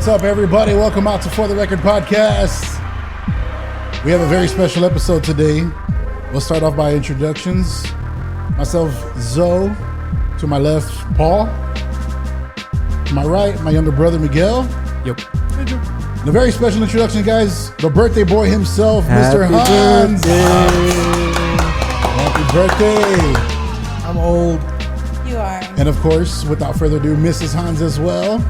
What's up, everybody? Welcome out to For the Record Podcast. We have a very special episode today. We'll start off by introductions. Myself, Zoe. To my left, Paul. To my right, my younger brother, Miguel. Yep. And a very special introduction, guys. The birthday boy himself, Mr. Hans. Happy birthday. I'm old. You are. And of course, without further ado, Mrs. Hans as well.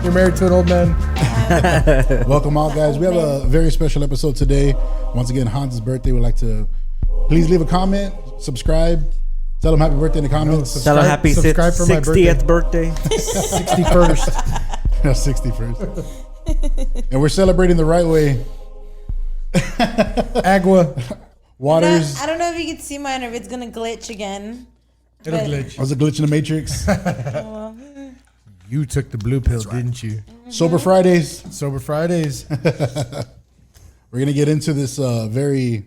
You're married to an old man. Welcome all, guys. We have a very special episode today. Once again, Hans' birthday. We'd like to please leave a comment, subscribe, tell him happy birthday in the comments. Tell him happy subscribe for my 60th birthday. 61st. 61st. And we're celebrating the right way. Agua. Waters. I don't know if you can see mine or if it's going to glitch again. It'll glitch. Was a glitch in the Matrix. You took the blue pill, didn't you? Sober Fridays. Sober Fridays. We're going to get into this very...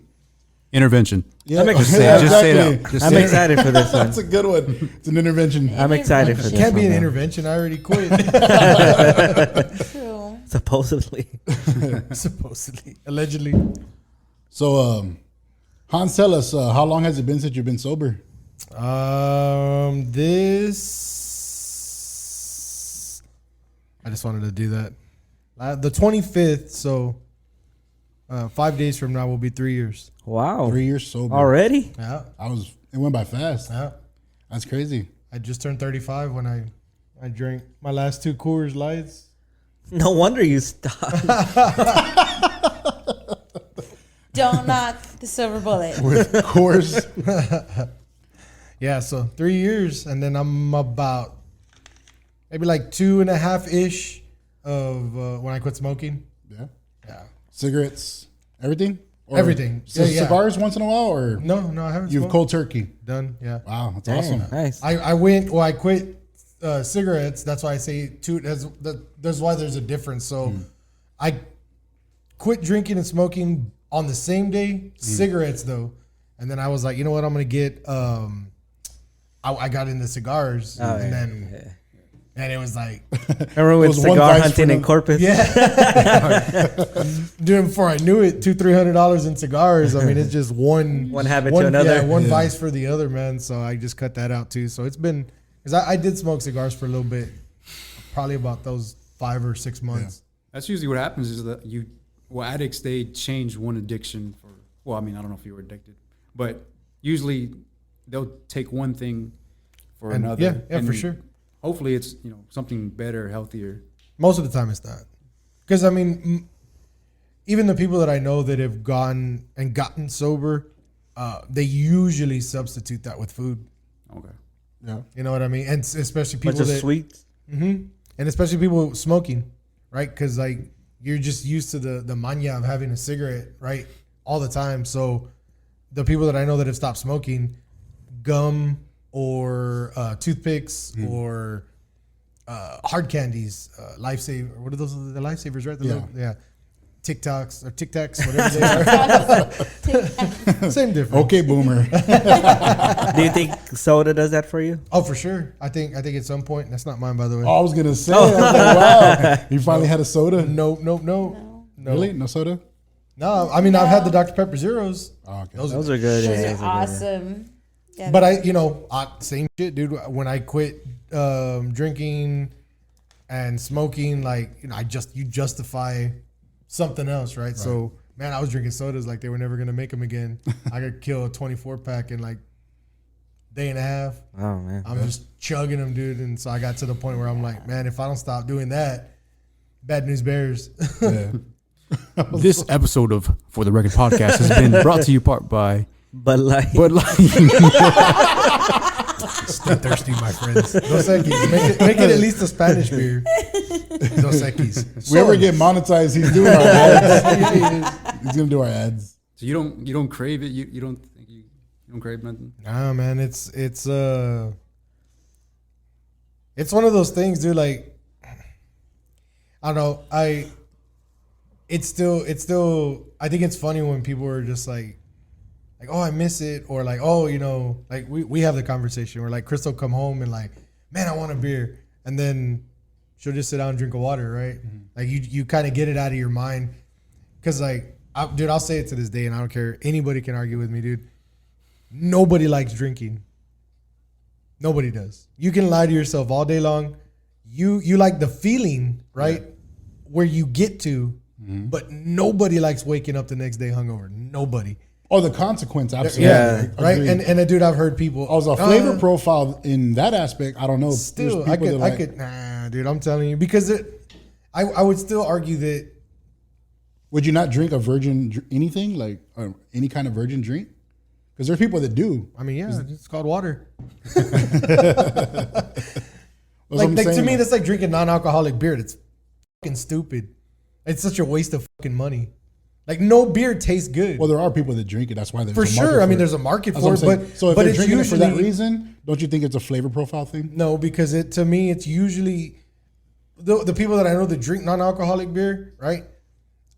Intervention. Yeah, Just say it out. Exactly. I'm excited for this one. That's a good one. It's an intervention. I'm excited for this Can't be one, an man. intervention. I already quit. True. Supposedly. Supposedly. Allegedly. So, Hans, tell us, how long has it been since you've been sober? I just wanted to do that. The 25th, so 5 days from now will be 3 years. Wow. 3 years sober. Already? Yeah. It went by fast. Yeah. That's crazy. I just turned 35 when I drank my last 2 Coors Lights. No wonder you stopped. Don't knock the silver bullet. With course. Yeah, so 3 years, and then I'm about maybe like 2.5-ish of when I quit smoking. Yeah. Yeah. Cigarettes, everything? Or Everything. So Yeah. cigars once in a while, or No, I haven't you've smoked. cold turkey? Done, yeah. Wow, that's Damn, awesome. nice. I quit cigarettes. That's why I say that's why there's a difference. So I quit drinking and smoking on the same day, cigarettes though. And then I was like, you know what, I'm going to get, I got into cigars and it was like, Remember with was one cigar vice hunting for in the- Corpus? dude, before I knew it, $200-300 in cigars. I mean, it's just one habit to another. Yeah, one vice for the other, man. So I just cut that out too. So it's been, because I did smoke cigars for a little bit, probably about those 5 or 6 months. That's usually what happens is that addicts, they change one addiction for, well, I mean, I don't know if you were addicted, but usually they'll take one thing for And another. yeah, and for sure. Hopefully it's, something better, healthier. Most of the time it's not. Because, I mean, even the people that I know that have gotten sober, they usually substitute that with food. Okay. Yeah. You know what I mean? And especially people Bunch of that... sweets. And especially people smoking, right? Because, like, you're just used to the mania of having a cigarette, right? All the time. So the people that I know that have stopped smoking, gum or toothpicks or hard candies, Lifesaver. What are those? The Lifesavers, right? Yeah. TikToks or Tic Tacs, whatever they are. Same difference. Okay, boomer. Do you think soda does that for you? Oh, for sure. I think at some point, that's not mine, by the way. Oh, I was going to say, I was like, wow. You finally had a soda? No. Really? No soda? No, I mean, I've had the Dr. Pepper Zeros. Oh, okay. Those are good. Those yeah, are awesome. Yeah. But same shit, dude. When I quit drinking and smoking, like, you justify something else, right? So, man, I was drinking sodas like they were never gonna make them again. I could kill a 24-pack in like day and a half. Oh, man. I'm just chugging them, dude. And so I got to the point where I'm like, man, if I don't stop doing that, bad news bears. Yeah. This episode of For the Record Podcast has been brought to you part by But like... Bud Light. Still thirsty, my friends. Dos Equis. Make it at least a Spanish beer. Dos Equis. If we ever get monetized, he's doing our ads. He's going to do our ads. So you don't crave it? You don't think you don't crave nothing? Nah, man, it's one of those things, dude. Like, I don't know. It's still. I think it's funny when people are just like, oh, I miss it, or like, oh, like we have the conversation where like Crystal come home and like, man, I want a beer, and then she'll just sit down and drink a water, right? Like you kind of get it out of your mind. Cause like, dude, I'll say it to this day and I don't care. Anybody can argue with me, dude. Nobody likes drinking. Nobody does. You can lie to yourself all day long. You like the feeling, right? Where you get to, but nobody likes waking up the next day hungover. Nobody. Oh, the consequence, absolutely. Yeah, right. Agreed. And dude, I've heard people. Also, flavor profile in that aspect, I don't know. Still, There's people I could, nah, dude. I'm telling you, because I would still argue that. Would you not drink a virgin anything, like any kind of virgin drink? Because there's people that do. I mean, yeah, it's called water. Like to me, that's like drinking non-alcoholic beer. It's fucking stupid. It's such a waste of fucking money. Like, no beer tastes good. Well, there are people that drink it. That's why there's for a market sure. I mean, it. there's a market That's for what it, I'm but saying. So if but you're it's drinking usually it for that reason, don't you think it's a flavor profile thing? no, because to me it's usually the people that I know that drink non-alcoholic beer, right?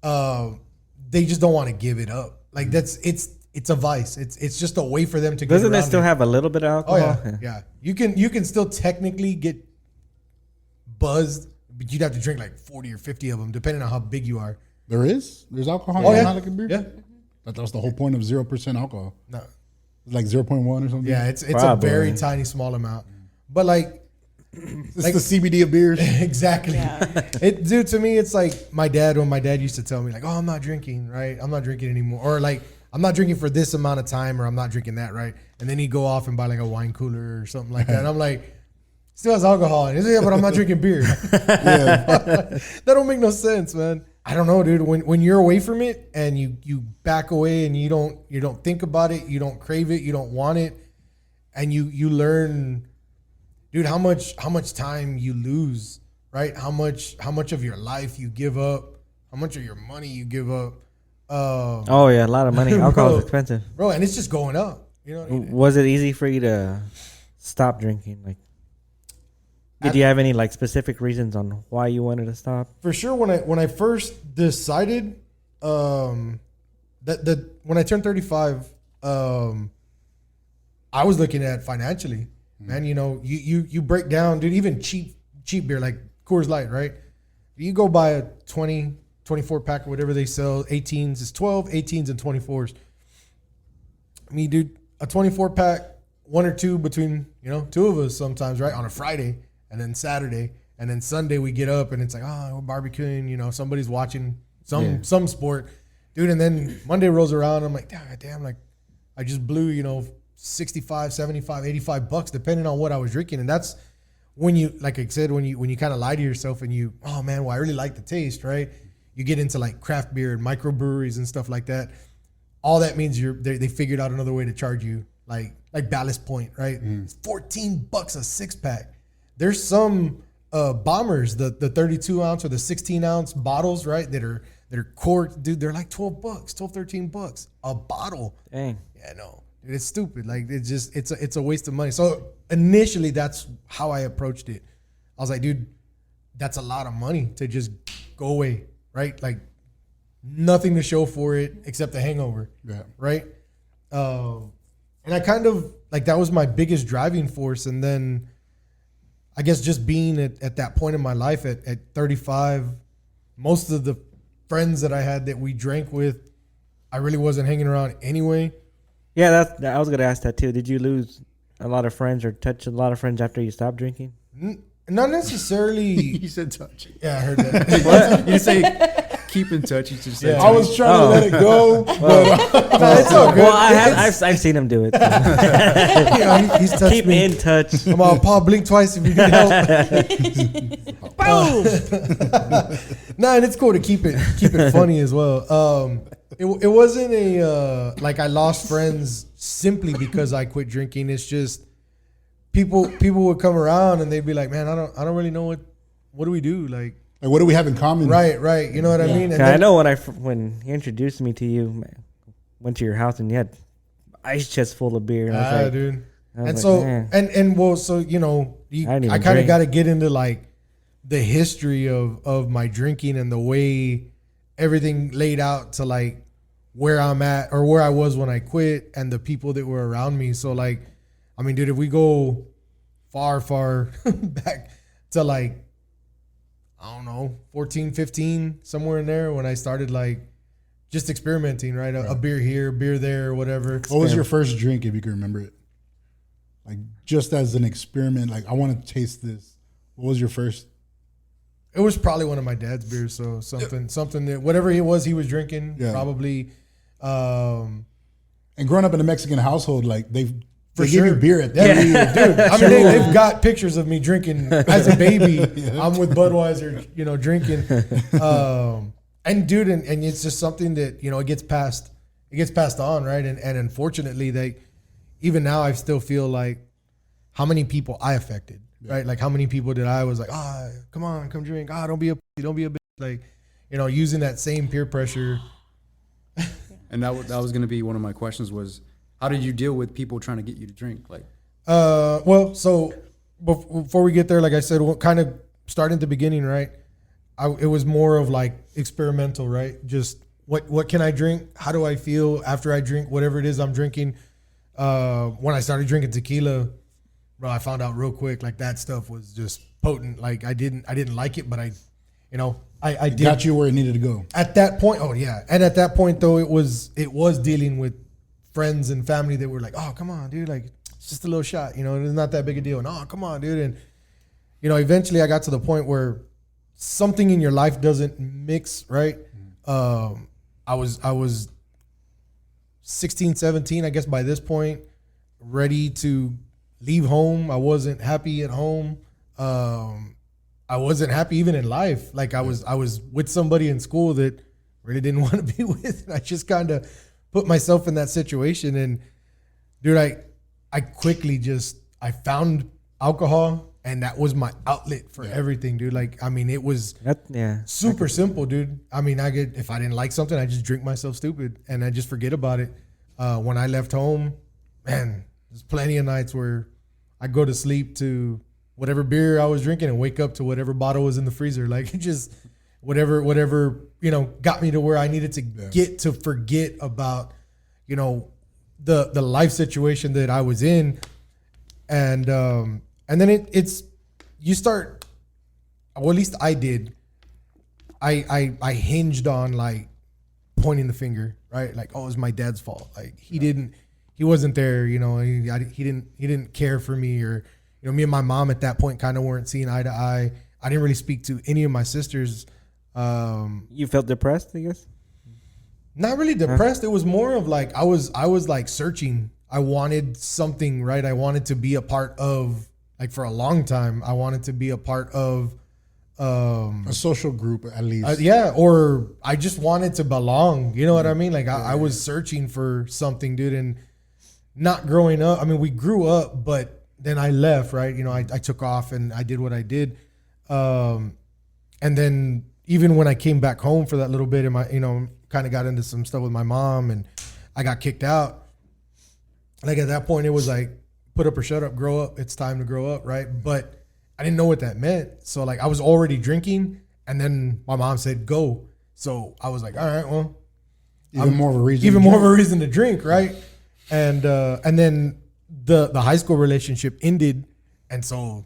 They just don't want to give it up. Like it's a vice. It's just a way for them to. Doesn't get it still have a little bit of Oh alcohol? yeah. You can still technically get buzzed, but you'd have to drink like 40 or 50 of them, depending on how big you are. There's alcohol Oh in yeah, non-alcoholic beer? yeah. That's the whole point of 0% alcohol. No, It's like 0.1 or something. yeah, it's Probably. a very tiny small amount, but like It's the CBD of beers. exactly. Yeah. Dude, to me, it's like when my dad used to tell me like, oh, I'm not drinking, right? I'm not drinking anymore. Or like, I'm not drinking for this amount of time, or I'm not drinking that, right? And then he'd go off and buy like a wine cooler or something like that. And I'm like, still has alcohol in it. Yeah, but I'm not drinking beer. That don't make no sense, man. I don't know, dude. When you're away from it and you back away and you don't think about it, you don't crave it, you don't want it, and you learn, dude, how much time you lose, right? How much of your life you give up, how much of your money you give up. Oh yeah, a lot of money. Alcohol Bro. is expensive. Bro, and it's just going up. You know what I mean? Was it easy for you to stop drinking? Like, did you have any like specific reasons on why you wanted to stop? For sure, when I first decided that when I turned 35, I was looking at financially, man. You know, you break down, dude. Even cheap beer like Coors Light, right? You go buy a 20, 24 pack or whatever they sell. 18s is 12, 18s and 24s. I mean, dude, a 24 pack, one or two between two of us sometimes, right? On a Friday. And then Saturday, and then Sunday we get up and it's like, oh, we're barbecuing, somebody's watching some sport, dude. And then Monday rolls around, I'm like, damn, like I just blew, 65, 75, 85 bucks depending on what I was drinking. And that's when you, like I said, when you kind of lie to yourself and you, oh man, well, I really like the taste, right? You get into like craft beer and microbreweries and stuff like that. All that means they figured out another way to charge you, like Ballast Point, right? It's $14 a 6-pack. There's some bombers, the 32 ounce or the 16 ounce bottles, right? That are corked, dude. They're like $12, $13 a bottle. Dang. Yeah, no, dude, it's stupid. Like it's a waste of money. So initially, that's how I approached it. I was like, dude, that's a lot of money to just go away, right? Like nothing to show for it except a hangover, right? And I kind of like that was my biggest driving force, and then. I guess just being at that point in my life at 35, most of the friends that I had that we drank with, I really wasn't hanging around anyway. Yeah, I was gonna ask that too. Did you lose a lot of friends or touch a lot of friends after you stopped drinking? Not necessarily. You said touch. Yeah, I heard that. What? You didn't say keep in touch. You just said Yeah. I was trying to let it go, but No, it's all good. Well, I've seen him do it. He's touched Keep me. in touch. Come on, Paul, blink twice if you need help. Nah, and it's cool to keep it funny as well. It wasn't a like I lost friends simply because I quit drinking. It's just people would come around and they'd be like, man, I don't really know what do we do, like what do we have in common? right, you know what I mean? And I then, know when he introduced me to you, man, went to your house and you had ice chest full of beer. And I was like, dude. I was And like, so man. and well, so I didn't even I kind of drink. got to get into like the history of my drinking and the way everything laid out to like where I'm at or where I was when I quit and the people that were around me. So like, I mean, dude, if we go far back to like I don't know, 14, 15, somewhere in there when I started like just experimenting, right? A beer here, beer there, whatever. What was your first drink, if you can remember it? Like just as an experiment, like I want to taste this. What was your first? It was probably one of my dad's beers, so something that whatever it was he was drinking, probably. And growing up in a Mexican household, like they For give you sure. beer at Yeah, 30. dude. I mean, they've got pictures of me drinking as a baby. I'm with Budweiser, drinking. And dude, and it's just something that it gets passed on, right? And unfortunately, even now I still feel like how many people I affected, right? Like how many people did I was like, come on, come drink. Don't be a bitch. Like, using that same peer pressure. And that was going to be one of my questions was, how did you deal with people trying to get you to drink? Like, well, so before we get there, like I said, kind of starting at the beginning, right? It was more of like experimental, right? Just what can I drink? How do I feel after I drink whatever it is I'm drinking? When I started drinking tequila, bro, I found out real quick, like that stuff was just potent. Like I didn't like it, but I did. Got you where it needed to go. At that point, oh yeah. And at that point though, it was dealing with friends and family that were like, oh, come on, dude. Like, it's just a little shot, it's not that big a deal. And oh, come on, dude. And, eventually I got to the point where something in your life doesn't mix, right? I was 16, 17, I guess by this point, ready to leave home. I wasn't happy at home. I wasn't happy even in life. Like I was with somebody in school that really didn't want to be with. I just kind of put myself in that situation. And dude, I quickly I found alcohol and that was my outlet for everything, dude. Like, I mean, it was super simple, dude. I mean, if I didn't like something, I just drink myself stupid and I just forget about it. When I left home, man, there's plenty of nights where I go to sleep to whatever beer I was drinking and wake up to whatever bottle was in the freezer. Like, it just whatever, got me to where I needed to get to forget about, the life situation that I was in. And then you start, well, at least I did. I hinged on like pointing the finger, right? Like, oh, it was my dad's fault. Like he wasn't there, he didn't care for me, or, me and my mom at that point kind of weren't seeing eye to eye. I didn't really speak to any of my sisters. You felt depressed, I guess? Not really depressed. It was more of like, I was like searching. I wanted something, right? I wanted to be a part of, like, for a long time, I wanted to be a part of a social group at least. Or I just wanted to belong. You know what I mean? Like I was searching for something, dude, and not growing up. I mean, we grew up, but then I left, right? I took off and I did what I did. And then even when I came back home for that little bit and my, kind of got into some stuff with my mom and I got kicked out. Like at that point, it was like, put up or shut up, grow up. It's time to grow up, right? But I didn't know what that meant. So like I was already drinking and then my mom said, go. So I was like, all right, well. Even more of a reason to drink, right? And then the high school relationship ended. And so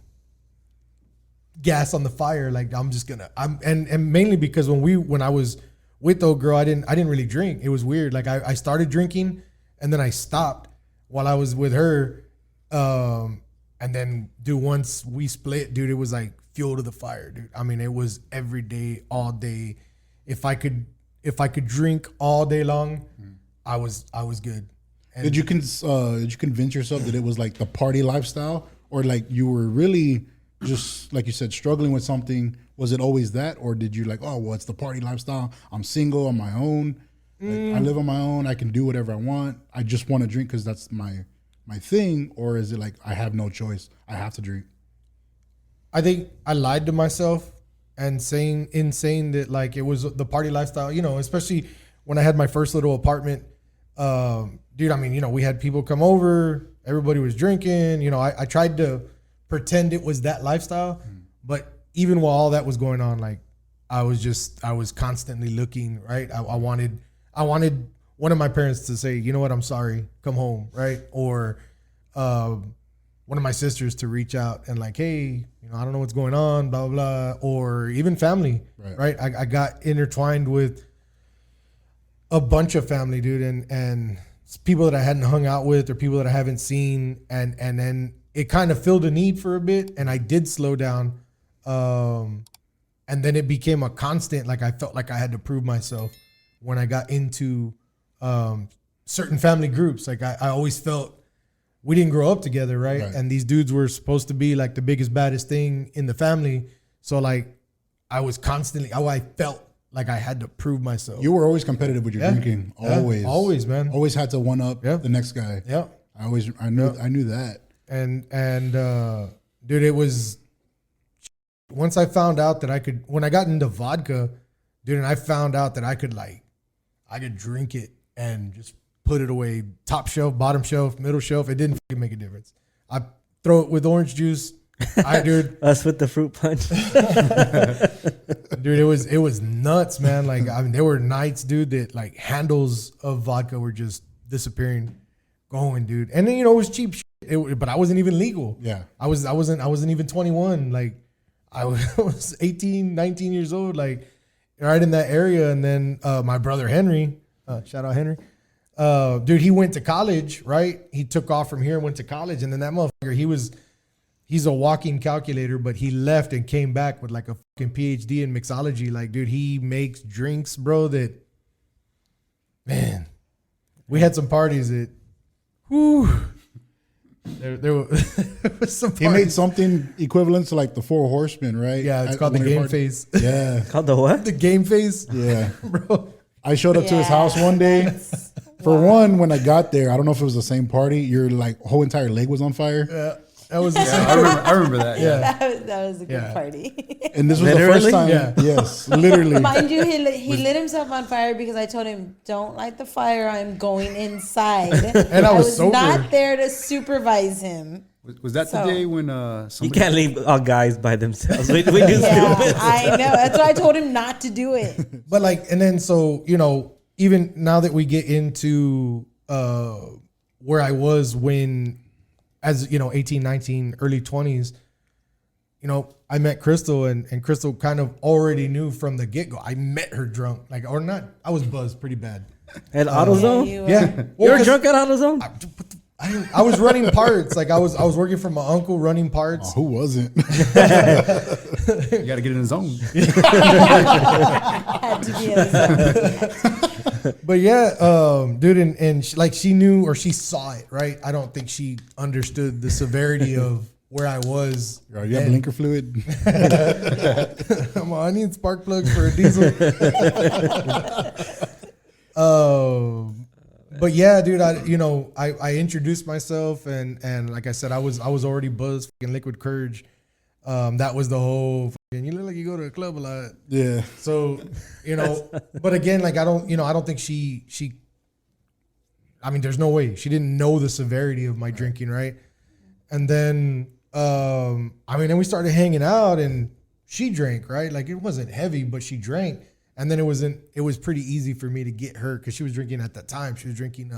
gas on the fire, like and mainly because when I was with the old girl, I didn't really drink. It was weird. Like I started drinking and then I stopped while I was with her. And then, dude, once we split, dude, it was like fuel to the fire, dude. I mean, it was every day, all day. If I could drink all day long, I was good. And did you convince yourself that it was like the party lifestyle, or like you were really just, like you said, struggling with something? Was it always that, or did you like, oh, well, it's the party lifestyle. I'm single on my own. Like, I live on my own. I can do whatever I want. I just want to drink because that's my thing. Or is it like I have no choice? I have to drink. I think I lied to myself and saying that like it was the party lifestyle. Especially when I had my first little apartment. Dude, I mean, we had people come over. Everybody was drinking. I tried to pretend it was that lifestyle, but even while all that was going on, like I was constantly looking, right? I wanted one of my parents to say, you know what, I'm sorry, come home, right? Or one of my sisters to reach out and like, hey, I don't know what's going on, blah, blah, blah, or even family, right? I got intertwined with a bunch of family, dude, and people that I hadn't hung out with or people that I haven't seen, and then it kind of filled a need for a bit, and I did slow down, and then it became a constant. Like I felt like I had to prove myself when I got into certain family groups. Like I always felt we didn't grow up together, right? And these dudes were supposed to be like the biggest, baddest thing in the family. So like I was constantly, I felt like I had to prove myself. You were always competitive with your drinking. Always, man. Always had to one up the next guy. Yeah. I knew that. And dude, it was, once I found out that I could, when I got into vodka, dude, and I found out that I could drink it and just put it away, top shelf, bottom shelf, middle shelf. It didn't fucking make a difference. I throw it with orange juice. Dude, us with the fruit punch. Dude, it was nuts, man. Like, I mean, there were nights, dude, that like handles of vodka were just disappearing, going, dude. And then, it was cheap shit, but I wasn't even legal. Yeah. I wasn't even 21. Like, I was 18, 19 years old, like right in that area. And then my brother Henry, shout out Henry, dude, he went to college, right? He took off from here and went to college. And then that motherfucker, he's a walking calculator, but he left and came back with like a fucking PhD in mixology. Like, dude, he makes drinks, bro, that, man, we had some parties that, whew, there was some parties. He made something equivalent to like the Four Horsemen, right? Yeah, it's called the game phase. Yeah. Called the what? The game phase. Yeah. Bro. I showed up to his house one day. For one, when I got there, I don't know if it was the same party. Your like whole entire leg was on fire. Yeah. That was I remember that. Yeah. That was a good party. And this was Literally? the first time. Yeah. Yes, literally. Mind you, he lit himself on fire because I told him, "Don't light the fire. I'm going inside." And I was sober. not there to supervise him. Was that the day when You somebody can't leave all guys by themselves. We do Yeah, stupid. I know. That's why I told him not to do it. But like, and then so, even now that we get into where I was when, as 18, 19, early 20s, I met Crystal, and Crystal kind of already knew from the get-go. I met her drunk, or not. I was buzzed pretty bad. At AutoZone? you were. Yeah. You were drunk at AutoZone? I was running parts. Like I was working for my uncle running parts. Who wasn't? you got to get in the zone? Had to be in the zone. But yeah, dude, and she knew, or she saw it, right? I don't think she understood the severity of where I was. You have blinker fluid? I need spark plugs for a diesel. But yeah, dude, I introduced myself, and like I said, I was already buzzed, fucking liquid courage. That was the whole fucking, you look like you go to a club a lot. Yeah. So, but again, like I don't think she I mean, there's no way she didn't know the severity of my drinking, right? And then then we started hanging out, and she drank, right? Like it wasn't heavy, but she drank. And then it was pretty easy for me to get her, because she was drinking at that time. She was drinking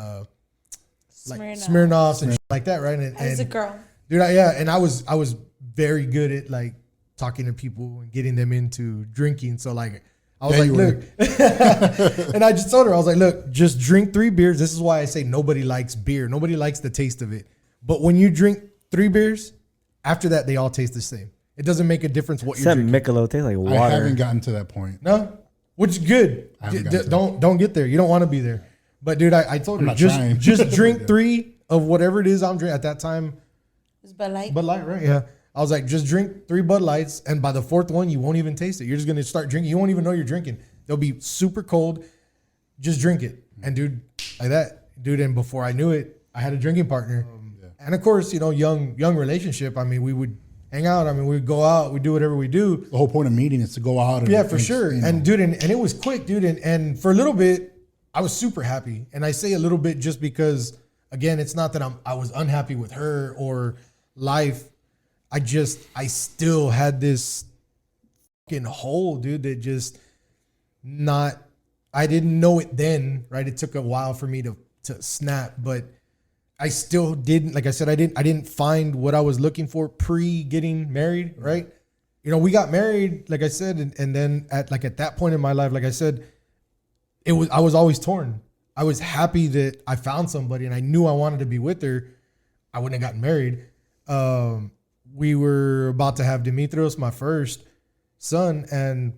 like Smirnoffs and shit like that, right? And As a girl, dude, and I was very good at like talking to people and getting them into drinking. So like I was look, and I just told her, I was like, look, just drink 3 beers. This is why I say nobody likes beer. Nobody likes the taste of it. But when you drink 3 beers, after that they all taste the same. It doesn't make a difference what you're drinking. Michelob tastes like water. I haven't gotten to that point. No, which is good. Don't get there. You don't want to be there. But dude, I told her just drink 3 of whatever it is I'm drinking at that time. it was Bud Light. Bud Light, right? Yeah. I was like, just drink 3 Bud Lights, and by the 4th one, you won't even taste it. You're just gonna start drinking. You won't even know you're drinking. They'll be super cold. Just drink it, and dude, like that, dude. And before I knew it, I had a drinking partner, and of course, young relationship. I mean, we would hang out. I mean, we'd go out. We do whatever we do. The whole point of meeting is to go out. And Yeah, for sure. And dude, and it was quick, dude. And for a little bit, I was super happy. And I say a little bit just because, again, it's not that I was unhappy with her or life. I still had this fucking hole, dude, that just I didn't know it then, right? It took a while for me to snap, but I still didn't, like I said, I didn't find what I was looking for pre getting married, right? You know, we got married, like I said, and then at that point in my life, like I said, I was always torn. I was happy that I found somebody and I knew I wanted to be with her. I wouldn't have gotten married. We were about to have Demetrios, my first son, and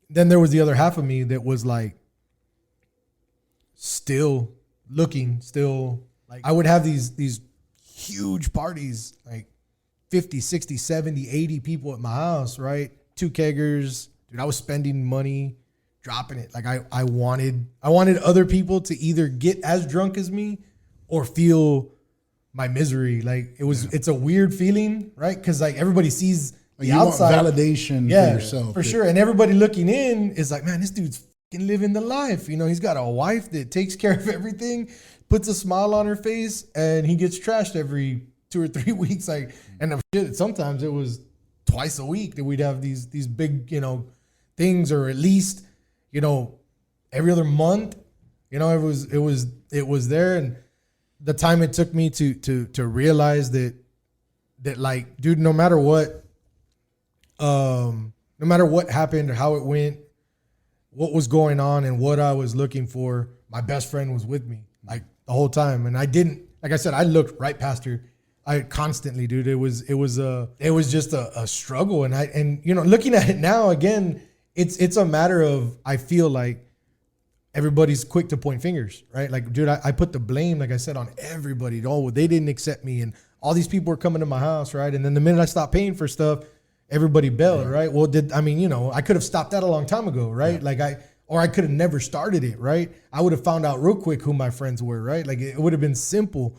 then there was the other half of me that was like still looking, like I would have these huge parties, like 50, 60, 70, 80 people at my house, right? 2 keggers. Dude, I was spending money, dropping it. Like I wanted other people to either get as drunk as me or feel my misery. Like it's a weird feeling, right? Because like everybody sees the you outside want validation for yourself. For sure. And everybody looking in is like, man, this dude's fucking living the life. You know, he's got a wife that takes care of everything, puts a smile on her face, and he gets trashed every 2 or 3 weeks. Like, and shit, sometimes it was twice a week that we'd have these big, you know, things, or at least, you know, every other month. You know, it was there. And the time it took me to realize that like, dude, no matter what happened or how it went, what was going on and what I was looking for, my best friend was with me like the whole time. And I didn't, like I said, I looked right past her. I constantly, dude, it was just a struggle. And you know, looking at it now again, it's a matter of, I feel like everybody's quick to point fingers, right? Like, dude, I put the blame, like I said, on everybody. Oh, they didn't accept me, and all these people were coming to my house, right? And then the minute I stopped paying for stuff, everybody bailed, right? Well, you know, I could have stopped that a long time ago, right? Yeah. Like I could have never started it, right? I would have found out real quick who my friends were, right? Like it would have been simple.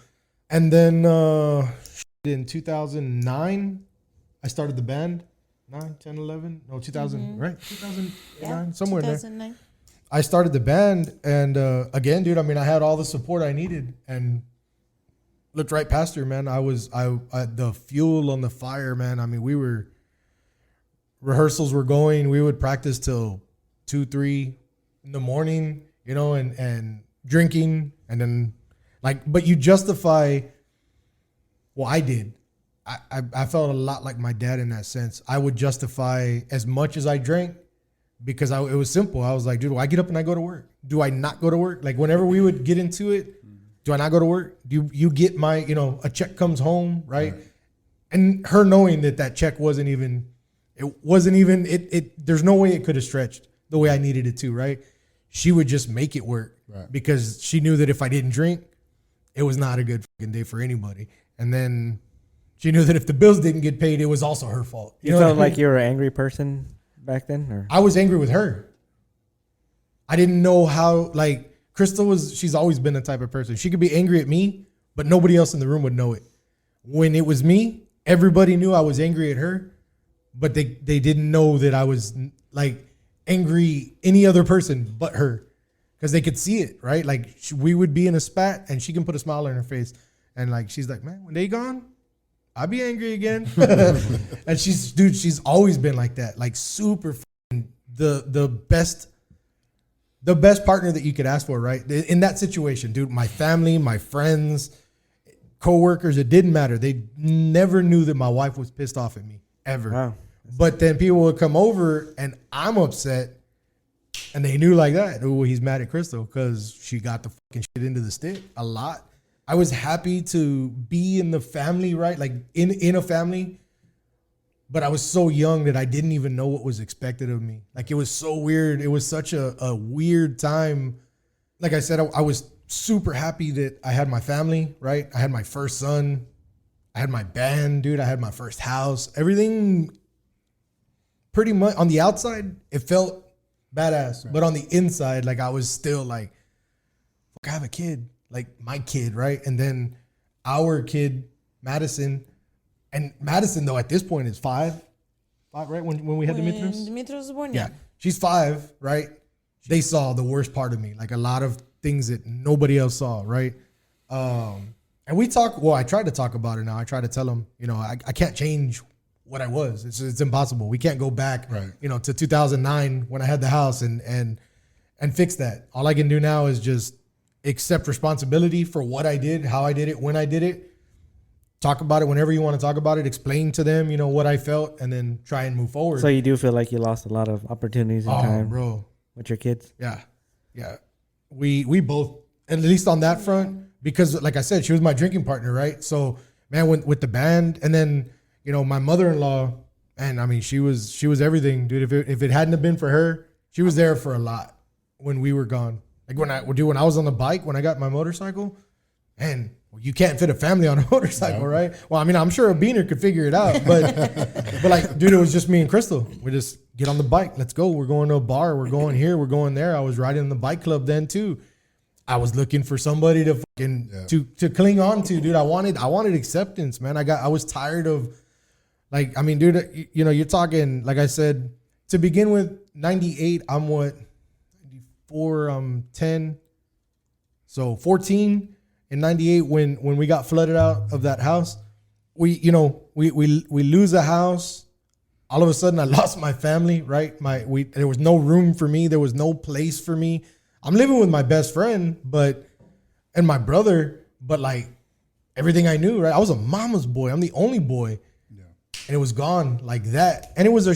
And then in 2009, I started the band. 9, 10, 11, no, 2000, right? 2009, somewhere 2009. In there. I started the band, and again, dude, I mean, I had all the support I needed, and looked right past her, man. I the fuel on the fire, man. I mean, rehearsals were going. We would practice till 2, 3 in the morning, you know, and drinking, and then like, but you justify. Well, I did. I felt a lot like my dad in that sense. I would justify as much as I drank because it was simple. I was like, dude, I get up and I go to work. Do I not go to work? Like whenever we would get into it, do I not go to work? Do you get my, you know, a check comes home, right? And her knowing that check wasn't even, there's no way it could have stretched the way I needed it to, right? She would just make it work, right? Because she knew that if I didn't drink, it was not a good fucking day for anybody. And then she knew that if the bills didn't get paid, it was also her fault. You felt like you were an angry person back then? Or? I was angry with her. I didn't know how, like, Crystal she's always been the type of person. She could be angry at me, but nobody else in the room would know it. When it was me, everybody knew I was angry at her, but they didn't know that I was, like, angry any other person but her. Because they could see it, right? Like, we would be in a spat, and she can put a smile on her face. And like, she's like, man, when they gone, I'll be angry again. And she's always been like that. Like super the best partner that you could ask for, right? In that situation, dude, my family, my friends, coworkers, it didn't matter. They never knew that my wife was pissed off at me ever. Wow. But then people would come over and I'm upset. And they knew like that, oh, he's mad at Crystal because she got the fucking shit into the stick a lot. I was happy to be in the family, right? Like in a family, but I was so young that I didn't even know what was expected of me. Like it was so weird. It was such a weird time. Like I said, I was super happy that I had my family, right? I had my first son. I had my band, dude. I had my first house. Everything pretty much on the outside, it felt badass. Right. But on the inside, like I was still like, fuck, I have a kid. Like my kid, right? And then our kid, Madison. And Madison, though, at this point is 5, right? When we had Demetrios? Demetrios was born, yeah. She's 5, right? They saw the worst part of me, like a lot of things that nobody else saw, right? And we talk, well, I try to talk about it now. I try to tell them, you know, I can't change what I was. It's impossible. We can't go back, right, you know, to 2009 when I had the house and fix that. All I can do now is just accept responsibility for what I did, how I did it, when I did it. Talk about it whenever you want to talk about it. Explain to them, what I felt, and then try and move forward. So you do feel like you lost a lot of opportunities and time, bro, with your kids? Yeah. We both, at least on that front, because like I said, she was my drinking partner, right? So man, with the band, and then my mother-in-law, and I mean she was everything, dude. If it hadn't have been for her, she was there for a lot when we were gone. Like when I was on the bike, when I got my motorcycle, and you can't fit a family on a motorcycle, right? Well, I mean, I'm sure a beaner could figure it out, but like, dude, it was just me and Crystal. We just get on the bike. Let's go. We're going to a bar. We're going here. We're going there. I was riding in the bike club then too. I was looking for somebody to fucking to cling on to, dude. I wanted acceptance, man. I was tired of, like, I mean, dude, you're talking, like I said, to begin with, 98. I'm what, 94. I'm 10. So 14. In 98, when we got flooded out of that house, we lose a house. All of a sudden I lost my family, right? There was no room for me. There was no place for me. I'm living with my best friend, and my brother, but like everything I knew, right? I was a mama's boy. I'm the only boy. Yeah. And it was gone like that. And it was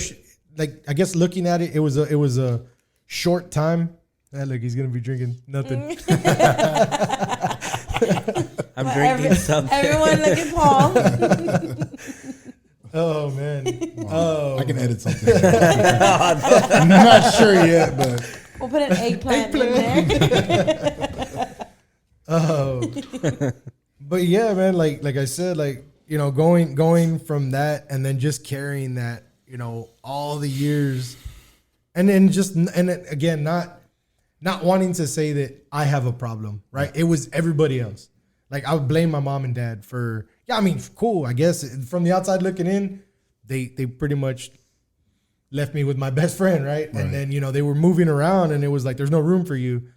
I guess looking at it, it was a short time. Look, he's going to be drinking nothing. I'm drinking something. Everyone look at Paul. Oh, man. Wow. Oh, I can edit something. I'm not sure yet, but We'll put an eggplant in there. Oh. But yeah, man, like I said, like, going from that and then just carrying that, all the years, and then again, not wanting to say that I have a problem, right? It was everybody else. Like, I would blame my mom and dad for, I mean, cool, I guess. From the outside looking in, they pretty much left me with my best friend, right? And then, they were moving around and it was like, there's no room for you.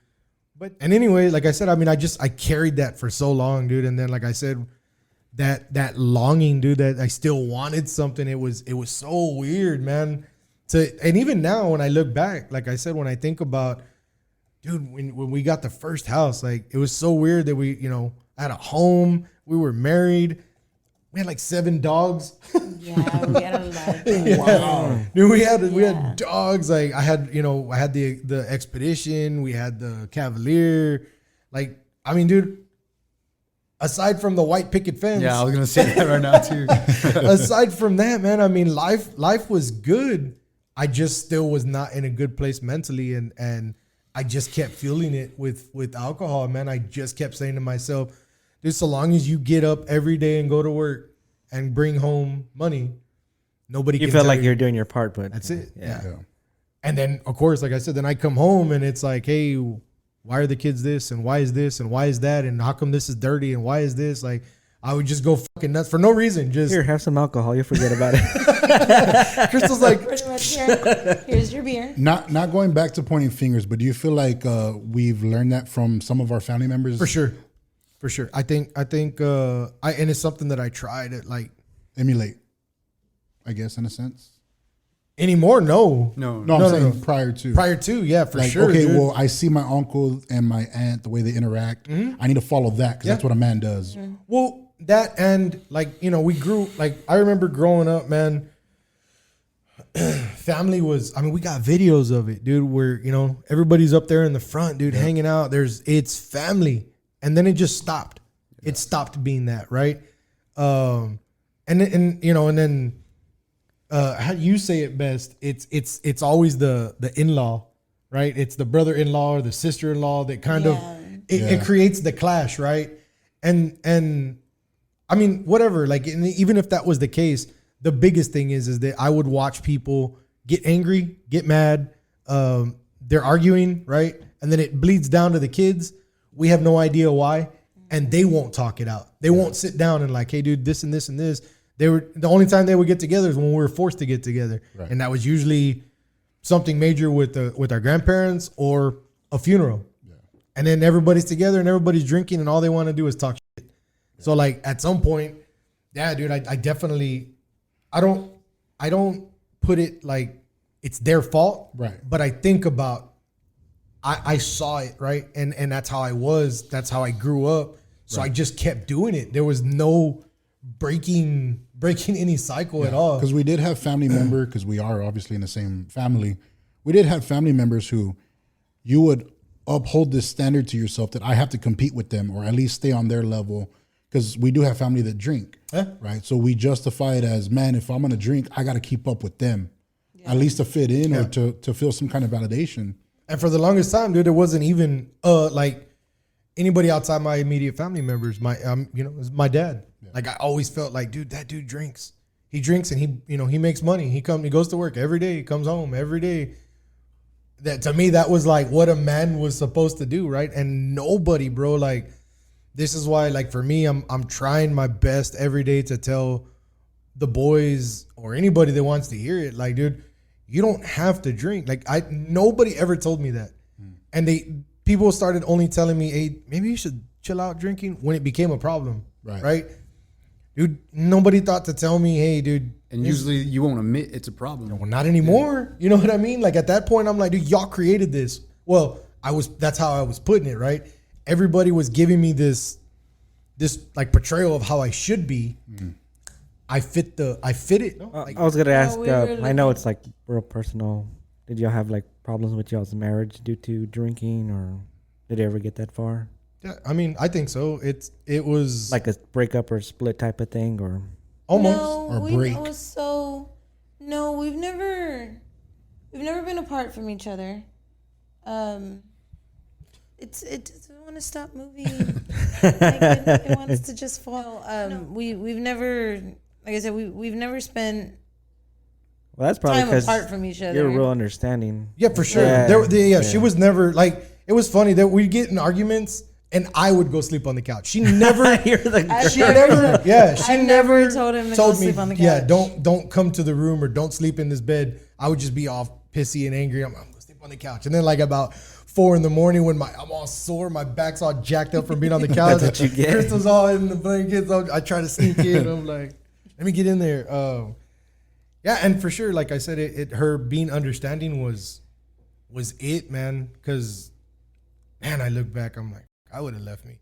And anyway, like I said, I mean, I carried that for so long, dude. And then, like I said, that longing, dude, that I still wanted something. It was so weird, man. And even now when I look back, like I said, when I think about, dude, when we got the first house, like, it was so weird that we, had a home, we were married, we had like 7 dogs. Yeah, we had a lot of things. Yeah. Wow. Dude, we had dogs. Like, I had the Expedition, we had the Cavalier. Like, I mean, dude, aside from the white picket fence. Yeah, I was gonna say that right now too. Aside from that, man, I mean, life was good. I just still was not in a good place mentally, and I just kept feeling it with alcohol, man. I just kept saying to myself, dude, so long as you get up every day and go to work and bring home money, nobody can You felt tell like you're doing your part, but that's it. Yeah. And then, of course, like I said, then I come home and it's like, hey, why are the kids this? And why is this? And why is that? And how come this is dirty? And why is this? Like, I would just go fucking nuts for no reason. Just Here, have some alcohol. You'll forget about it. Crystal's like, Pretty much here's your beer. not going back to pointing fingers, but do you feel like we've learned that from some of our family members? for sure. I think, and it's something that I try to like Emulate, I guess, in a sense. anymore. No, No, I'm saying prior to. yeah, for Like, sure. okay, dude. well, I see my uncle and my aunt, the way they interact. I need to follow that because that's what a man does. Well, that, and like, we grew, like, I remember growing up, man, family was, I mean, we got videos of it, dude, where, everybody's up there in the front, dude, hanging out. It's family. And then it just stopped. It stopped being that, right? And then how you say it best, it's always the in-law, right? It's the brother-in-law or the sister-in-law that kind of, it creates the clash, right? And I mean, whatever, like, and even if that was the case, the biggest thing is that I would watch people get angry, get mad. They're arguing, right? And then it bleeds down to the kids. We have no idea why. And they won't talk it out. They won't sit down and like, hey, dude, this and this and this. The only time they would get together is when we were forced to get together. Right. And that was usually something major with our grandparents or a funeral. Yeah. And then everybody's together and everybody's drinking and all they want to do is talk shit. Yeah. So like at some point, yeah, dude, I definitely, I don't put it like it's their fault. Right. But I think about I saw it, right? And that's how I was. That's how I grew up. So I just kept doing it. There was no breaking any cycle at all. Because we did have family member, because we are obviously in the same family. We did have family members who you would uphold this standard to yourself that I have to compete with them or at least stay on their level. Because we do have family that drink, right? So we justify it as, man, if I'm going to drink, I got to keep up with them, at least to fit in or to feel some kind of validation. And for the longest time, dude, there wasn't even like anybody outside my immediate family members. My it was my dad. Yeah. Like I always felt like, dude, that dude drinks. He drinks and he makes money. He goes to work every day. He comes home every day. That to me, that was like what a man was supposed to do, right? And nobody, bro, like this is why, like for me, I'm trying my best every day to tell the boys or anybody that wants to hear it, like, dude, you don't have to drink. Like nobody ever told me that. And people started only telling me, hey, maybe you should chill out drinking when it became a problem. Right? Dude, nobody thought to tell me, hey, dude. And usually you won't admit it's a problem. Well, not anymore. You know what I mean? Like at that point, I'm like, dude, y'all created this. Well, that's how I was putting it, right? Everybody was giving me this like portrayal of how I should be. I fit it. I was gonna ask. I know it's like real personal. Did y'all have like problems with y'all's marriage due to drinking, or did it ever get that far? Yeah, I mean, I think so. It was like a breakup or split type of thing, or almost no, or break. No, we've never been apart from each other. It doesn't want to stop moving. it wants to just fall. We've never, like I said, we've never spent. Well, that's probably time apart from each other. You're real understanding. Yeah, for sure. Yeah. She was never like. It was funny that we'd get in arguments and I would go sleep on the couch. She never. You're the she never. Yeah, she I never told him to go sleep on the couch. Yeah, don't come to the room or don't sleep in this bed. I would just be all pissy and angry. I'm gonna sleep on the couch, and then like about 4 a.m. when I'm all sore, my back's all jacked up from being on the couch. That's what you get. Crystal's all in the blankets. I try to sneak in. I'm like, let me get in there. Yeah, and for sure, like I said, her being understanding was it, man. Because, man, I look back, I'm like, I would have left me.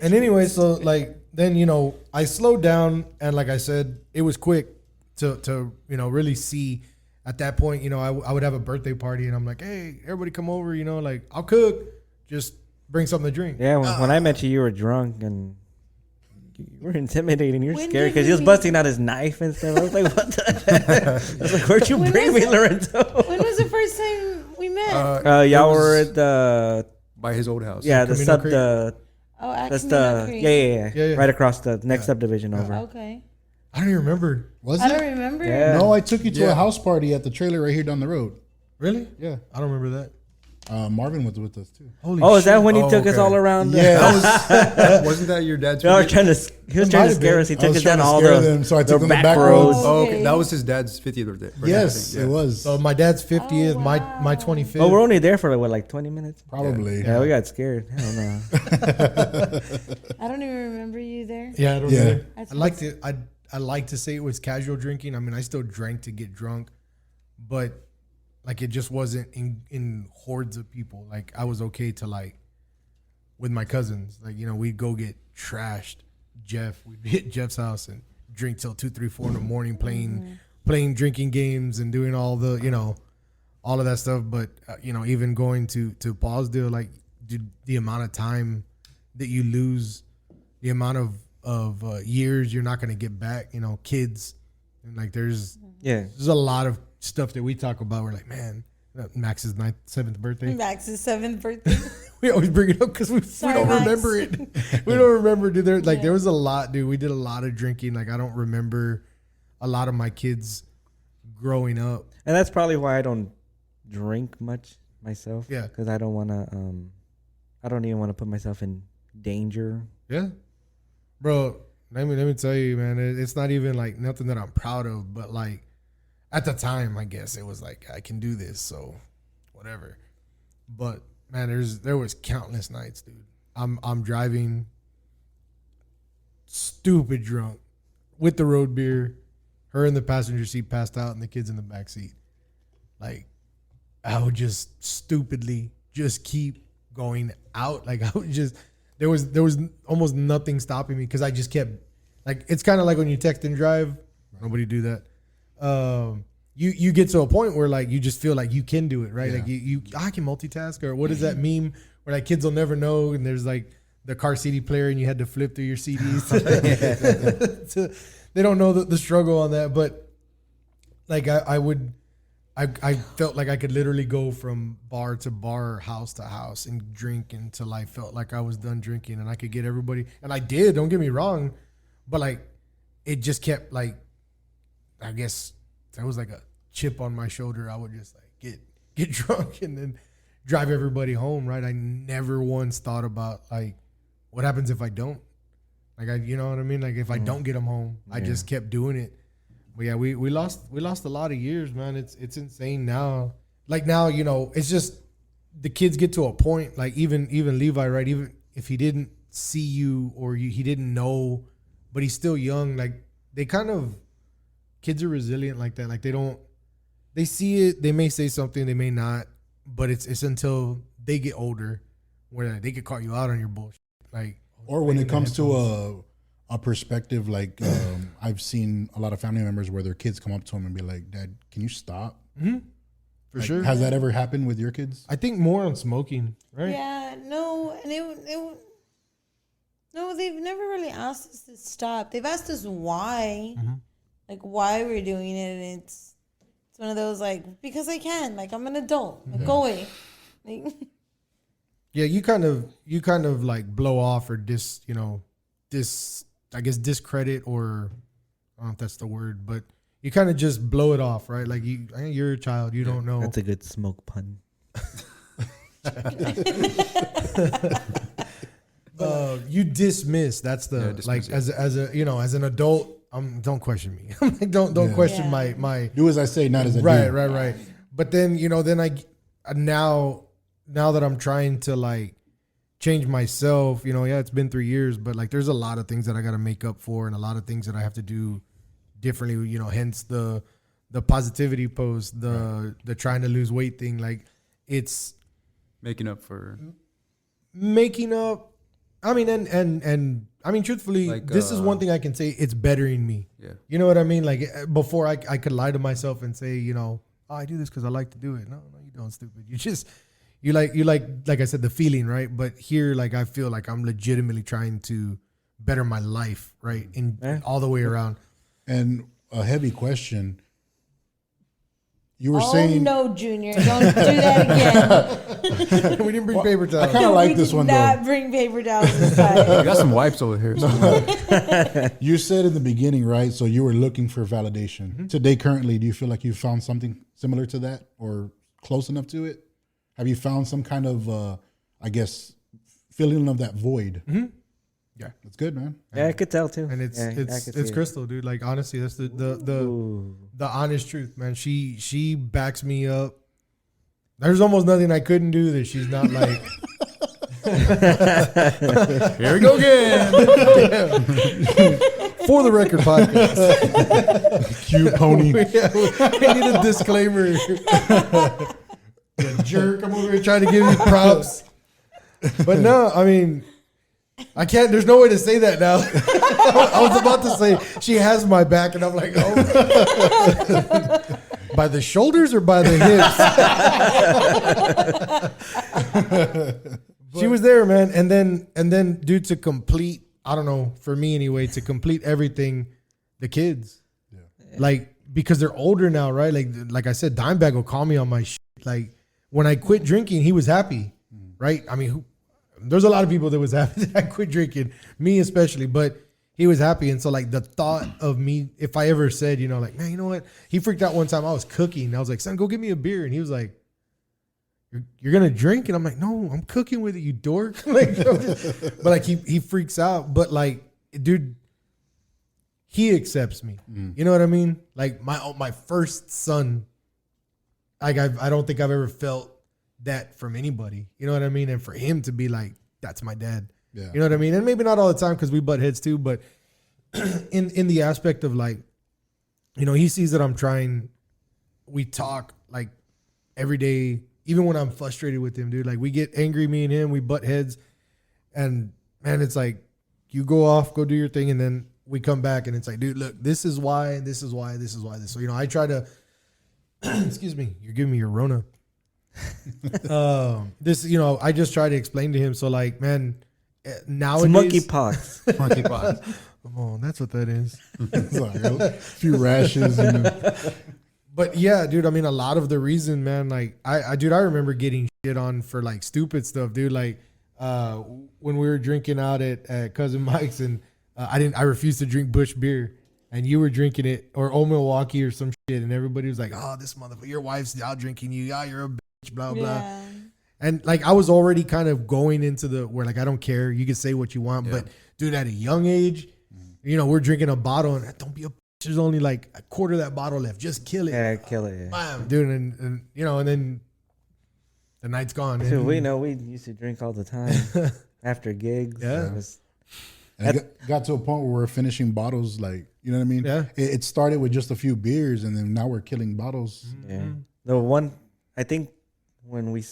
And anyway, so like then I slowed down, and like I said, it was quick to really see. At that point, I would have a birthday party, and I'm like, hey, everybody come over, like I'll cook, just bring something to drink. Yeah, when I met you, you were drunk and you were intimidating. You're When scary did because he was we- busting out his knife and stuff. I was like, what the heck? I was like, where'd you When bring was me, it? Lorenzo? When was the first time we met? Y'all It were was at the by his old house. the Camino sub Creek? that's That's the Yeah. right across the next subdivision over. Okay. I don't even remember. Was I it? don't remember. Yeah. No, I took you to Yeah. a house party at the trailer right here down the road. Really? Yeah. I don't remember that. Marvin was with us too. Holy Oh, is that when he Oh, took us okay. all around? Yeah. Wasn't that your dad's? They were 50th? trying to. He was It trying might to have scare been. us. He I took was us down trying to all scare the them, so I the took them the back back roads. roads. Oh, okay. Okay. That was his dad's 50th birthday. Yes, Yeah. it was. So my dad's 50th, Oh, my wow. 25th. Oh, we're only there for like 20 minutes. Probably. Yeah, we got scared. I don't know. I don't even remember you there. Yeah, I don't Yeah. know. That's I like to say it was casual drinking. I mean, I still drank to get drunk, but like it just wasn't in hordes of people. Like I was okay to like with my cousins. Like we'd go get trashed. We'd be at Jeff's house and drink till 2, 3, 4 in the morning, playing drinking games and doing all the all of that stuff. But even going to Paul's deal, like dude, the amount of time that you lose, the amount of years you're not going to get back, kids, and like there's a lot of stuff that we talk about. We're like, man, Max's 7th birthday. Max's 7th birthday. We always bring it up because we don't Max. remember it. We don't remember, dude. There was a lot, dude. We did a lot of drinking. Like I don't remember a lot of my kids growing up. And that's probably why I don't drink much myself. Yeah. Because I don't want to. I don't even want to put myself in danger. Yeah, bro. Let me tell you, man. It's not even like nothing that I'm proud of, but like at the time, I guess it was like I can do this, so whatever. But man, there was countless nights, dude. I'm driving, stupid drunk, with the road beer, her in the passenger seat passed out, and the kids in the back seat. Like I would just stupidly just keep going out. Like I would just, there was almost nothing stopping me because I just kept, like, it's kind of like when you text and drive. Nobody do that. You get to a point where like you just feel like you can do it, right? Yeah. Like I can multitask, or what is that meme where like kids will never know, and there's like the car CD player and you had to flip through your CDs. They don't know the struggle on that, but like I felt like I could literally go from bar to bar, house to house, and drink until I felt like I was done drinking, and I could get everybody. And I did. Don't get me wrong, but like it just kept like, I guess there was like a chip on my shoulder. I would just like get drunk and then drive everybody home. Right? I never once thought about like what happens if I don't. Like you know what I mean? Like if I don't get them home, I just kept doing it. But yeah, we lost a lot of years, man. It's insane now. Like now, you know, it's just the kids get to a point. Like even Levi, right? Even if he didn't see you or he didn't know, but he's still young. Like they kind of, kids are resilient like that. Like they see it. They may say something, they may not. But it's until they get older where they could call you out on your bullshit. Like or when it comes to a perspective, like I've seen a lot of family members where their kids come up to them and be like, "Dad, can you stop?" Mm-hmm. For like, sure. Has that ever happened with your kids? I think more on smoking, right? Yeah, no, and no, they've never really asked us to stop. They've asked us why, like why we're doing it, and it's one of those like because I can, like I'm an adult, like, go away. Like, yeah, you kind of like blow off or I guess discredit, or I don't know if that's the word, but you kind of just blow it off, right? Like you're a child, you don't know. That's a good smoke pun. You dismiss. That's the dismiss, as a you know, as an adult. Don't question me. Like, don't question my. Do as I say, not as I right, do. right. But then then I now that I'm trying to like change myself, it's been 3 years, but like there's a lot of things that I got to make up for, and a lot of things that I have to do differently. Hence the positivity post, the trying to lose weight thing. Like it's making up. I mean, and I mean, truthfully, like, this is one thing I can say. It's bettering me. Yeah. You know what I mean? Like before I could lie to myself and say, I do this because I like to do it. No, you don't, stupid. You like I said, the feeling, right? But here, like, I feel like I'm legitimately trying to better my life, right? And all the way around. And a heavy question. You were saying no, Junior, don't do that again. We didn't bring paper towels. I kind of like this one, Not though. bring paper towels this time. We got some wipes over here. So. You said in the beginning, right? So you were looking for validation. Mm-hmm. Today, currently, do you feel like you found something similar to that or close enough to it? Have you found some kind of, I guess, filling of that void? Mm-hmm. Yeah, that's good, man. Yeah, I could tell too. And it's Crystal, dude. Like, honestly, that's the honest truth, man. She backs me up. There's almost nothing I couldn't do that she's not like. Here we go again. For the record podcast. Cute pony. I need a disclaimer. You jerk. I'm over here trying to give you props. But no, I mean, I can't. There's no way to say that now. I was about to say she has my back, and I'm like, oh. By the shoulders or by the hips? She was there, man. And then, dude, to complete, I don't know, for me anyway, to complete everything, the kids, like, because they're older now, right? Like I said, Dimebag will call me on my shit. Like, when I quit drinking, he was happy, right? I mean, there's a lot of people that was happy that I quit drinking, me especially, but he was happy. And so, like, the thought of me, if I ever said, like, man, you know what? He freaked out one time. I was cooking. I was like, son, go get me a beer. And he was like, you're going to drink? And I'm like, no, I'm cooking with it, you dork. Like, but like, he freaks out. But like, dude, he accepts me. You know what I mean? Like my first son, like I don't think I've ever felt that from anybody. You know what I mean? And for him to be like, that's my dad. Yeah. You know what I mean? And maybe not all the time because we butt heads too, but in the aspect of like, he sees that I'm trying, we talk like every day, even when I'm frustrated with him, dude. Like we get angry, me and him, we butt heads, and man, it's like you go off, go do your thing, and then we come back, and it's like, dude, look, this is why, this is why, this is why. This. So I try to. Excuse me, you're giving me your Rona. This, I just try to explain to him. So like, man, nowadays, Monkeypox. Monkeypox. Come on, that's what that is. It's like a few rashes. But yeah, dude, I mean, a lot of the reason, man, like I remember getting shit on for like stupid stuff, dude. Like when we were drinking out at Cousin Mike's, and I refused to drink Busch beer, and you were drinking it, or Old Milwaukee or some shit, and everybody was like, "Oh, this motherfucker, your wife's out drinking you. Yeah, you're a bitch." Blah blah. Yeah. And like I was already kind of going into the where like I don't care, you can say what you want, but dude, at a young age, we're drinking a bottle, and don't be a bitch. There's only like a quarter of that bottle left. Just kill it. Yeah, kill it. Yeah. Bam, dude, and then the night's gone. Dude, we used to drink all the time after gigs. Yeah. And it got to a point where we're finishing bottles, like, you know what I mean? Yeah. It started with just a few beers, and then now we're killing bottles. Yeah. The one, I think when we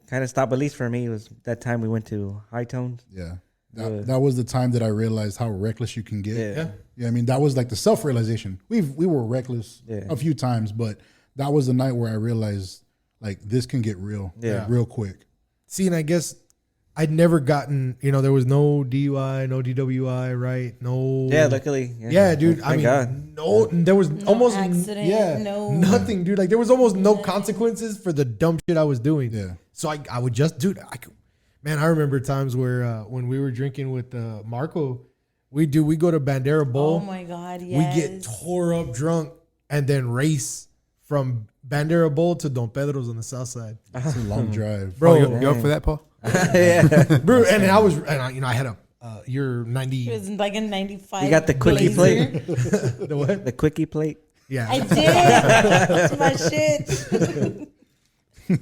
kind of stopped, at least for me, it was that time we went to High Tones. Yeah. That was the time that I realized how reckless you can get. Yeah. Yeah, I mean, that was like the self-realization. We were reckless a few times, but that was the night where I realized, like, this can get real, real quick. See, and I guess I'd never gotten, there was no DUI, no DWI, right? No. Yeah, luckily. Yeah, dude. Thank God. There was almost accident, no nothing, dude. Like there was almost no consequences for the dumb shit I was doing. Yeah. So I would just, dude. I remember times where when we were drinking with Marco, we go to Bandera Bowl. Oh my God, yes. We get tore up drunk and then race from Bandera Bowl to Don Pedro's on the south side. It's a long drive. Bro, you up for that, Paul? Yeah. bro, and I had your 90. It was like a 95. You got the quickie Blazer. plate? The what? The quickie plate? Yeah. I did. That's my shit.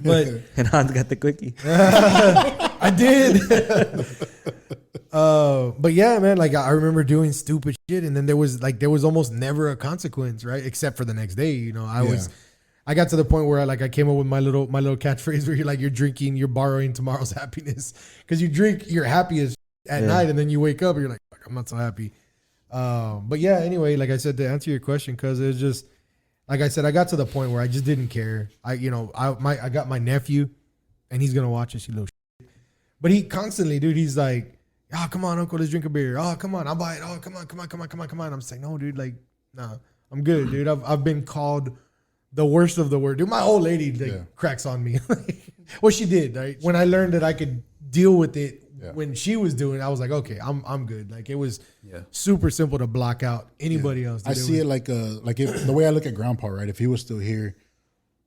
But And Hans got the quickie. I did. But yeah, man, like I remember doing stupid shit, and then there was almost never a consequence, right? Except for the next day. I got to the point where I came up with my little catchphrase where you're drinking, you're borrowing tomorrow's happiness, because you drink, you're happy as at night, and then you wake up, and you're like, fuck, I'm not so happy. But yeah, anyway, like I said, to answer your question, because it's just like I said, I got to the point where I just didn't care. I got my nephew, and he's gonna watch this, you little shit. But he constantly, dude, he's like, "Oh, come on, uncle, let's drink a beer. Oh, come on, I'll buy it. Oh, come on." I'm just like, no, dude, like, nah, I'm good, dude. I've been called the worst of the word, dude. My old lady cracks on me. Well, she did. Right? When I learned that I could deal with it when she was doing it, I was like, okay, I'm good. Like it was super simple to block out anybody else. I see it like if the way I look at Grandpa, right? If he was still here,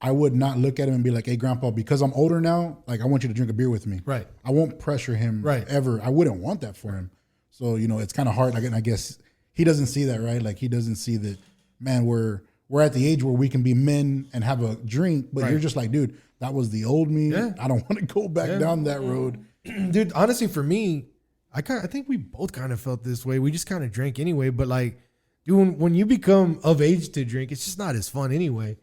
I would not look at him and be like, "Hey, Grandpa, because I'm older now, like I want you to drink a beer with me." Right. I won't pressure him ever. I wouldn't want that for him. So it's kind of hard. I guess he doesn't see that, right? Like he doesn't see that. Man, we're at the age where we can be men and have a drink, but you're just like, dude, that was the old me. Yeah. I don't want to go back down that road. Dude, honestly, for me, I think we both kind of felt this way. We just kind of drank anyway, but like, dude, when you become of age to drink, it's just not as fun anyway.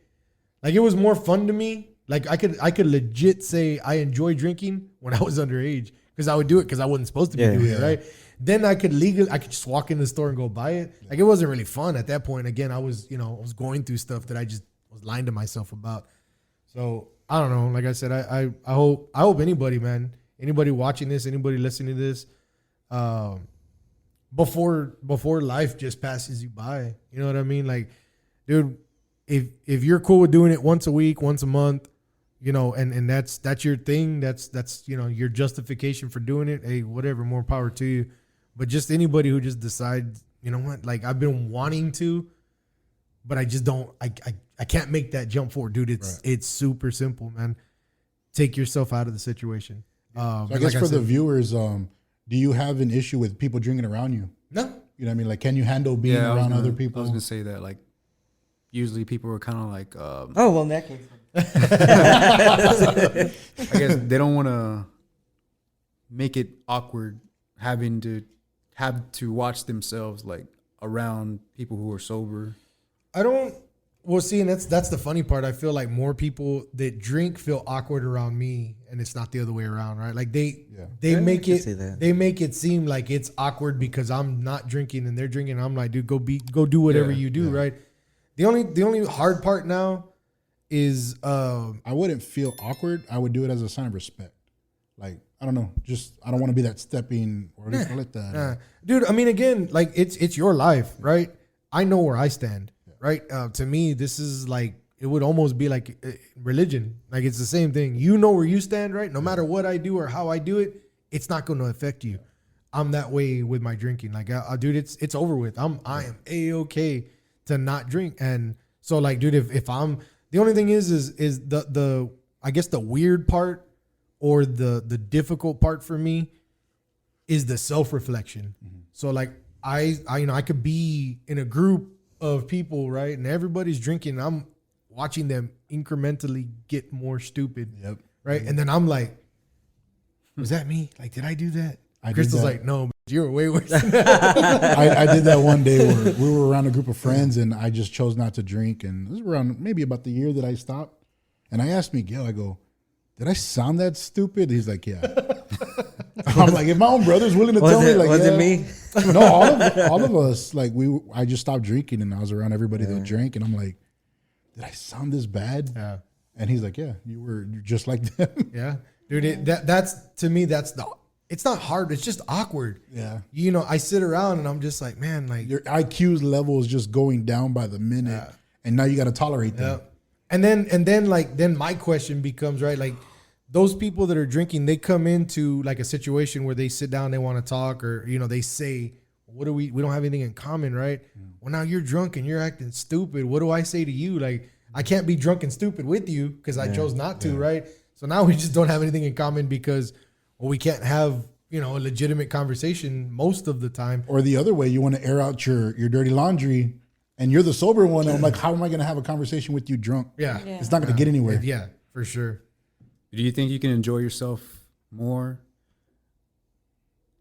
Like it was more fun to me. Like I could legit say I enjoy drinking when I was underage, because I would do it because I wasn't supposed to be doing it, right? Then I could just walk in the store and go buy it. Like it wasn't really fun at that point. Again, I was going through stuff that I just was lying to myself about. So I don't know. Like I said, I hope anybody watching this, anybody listening to this, before life just passes you by. You know what I mean? Like, dude, if you're cool with doing it once a week, once a month, and that's your thing, that's your justification for doing it. Hey, whatever, more power to you. But just anybody who just decides, you know what, like I've been wanting to, but I just don't. I can't make that jump forward, dude. It's super simple, man. Take yourself out of the situation. So I guess for the viewers, do you have an issue with people drinking around you? No. You know what I mean? Like, can you handle being around other people? I was gonna say that. Like, usually people are kind of like, oh well, in that case, I guess they don't want to make it awkward having to watch themselves like around people who are sober. Well, see, and that's the funny part. I feel like more people that drink feel awkward around me, and it's not the other way around, right? Like they Yeah, make I can it see that. they make it seem like it's awkward because I'm not drinking and they're drinking. I'm like, dude, go do whatever Yeah, you do, right? The only hard part now is I wouldn't feel awkward. I would do it as a sign of respect. Like, I don't know, just I don't want to be that stepping, or what do you call it, that? dude. I mean, again, like it's your life, right? I know where I stand, right? To me, this is like it would almost be like religion. Like it's the same thing. You know where you stand, right? No matter what I do or how I do it, it's not going to affect you. I'm that way with my drinking. Like, dude, it's over with. I am A-okay to not drink, and so like, dude, if I'm the only thing is the I guess the weird part or the difficult part for me is the self-reflection. So like I you know, I could be in a group of people, right? And everybody's drinking. And I'm watching them incrementally get more stupid. Yep. Right. And then I'm like, was that me? Like, did I do that? I did Crystal's that. like, no, you were way worse than that. I did that one day where we were around a group of friends and I just chose not to drink. And this was around maybe about the year that I stopped. And I asked Miguel, I go, did I sound that stupid? He's like, yeah. I'm like, if my own brother's willing to tell me, like, was yeah. it me? No, all of us, like, I just stopped drinking and I was around everybody that drank. And I'm like, did I sound this bad? Yeah. And he's like, yeah, you're just like them. Yeah. Dude, that's to me, it's not hard. It's just awkward. Yeah. You know, I sit around and I'm just like, man, like, Your IQ's level is just going down by the minute. And now you got to tolerate that. yeah. And then my question becomes, right, like those people that are drinking, they come into like a situation where they sit down, they want to talk, or, you know, they say, we don't have anything in common, right? Well, now you're drunk and you're acting stupid. What do I say to you? Like, I can't be drunk and stupid with you because I chose not to, right? So now we just don't have anything in common because, well, we can't have, you know, a legitimate conversation most of the time. Or the other way, you want to air out your dirty laundry and you're the sober one. And I'm like, how am I going to have a conversation with you drunk? Yeah. It's not going to get anywhere. Yeah, for sure. Do you think you can enjoy yourself more,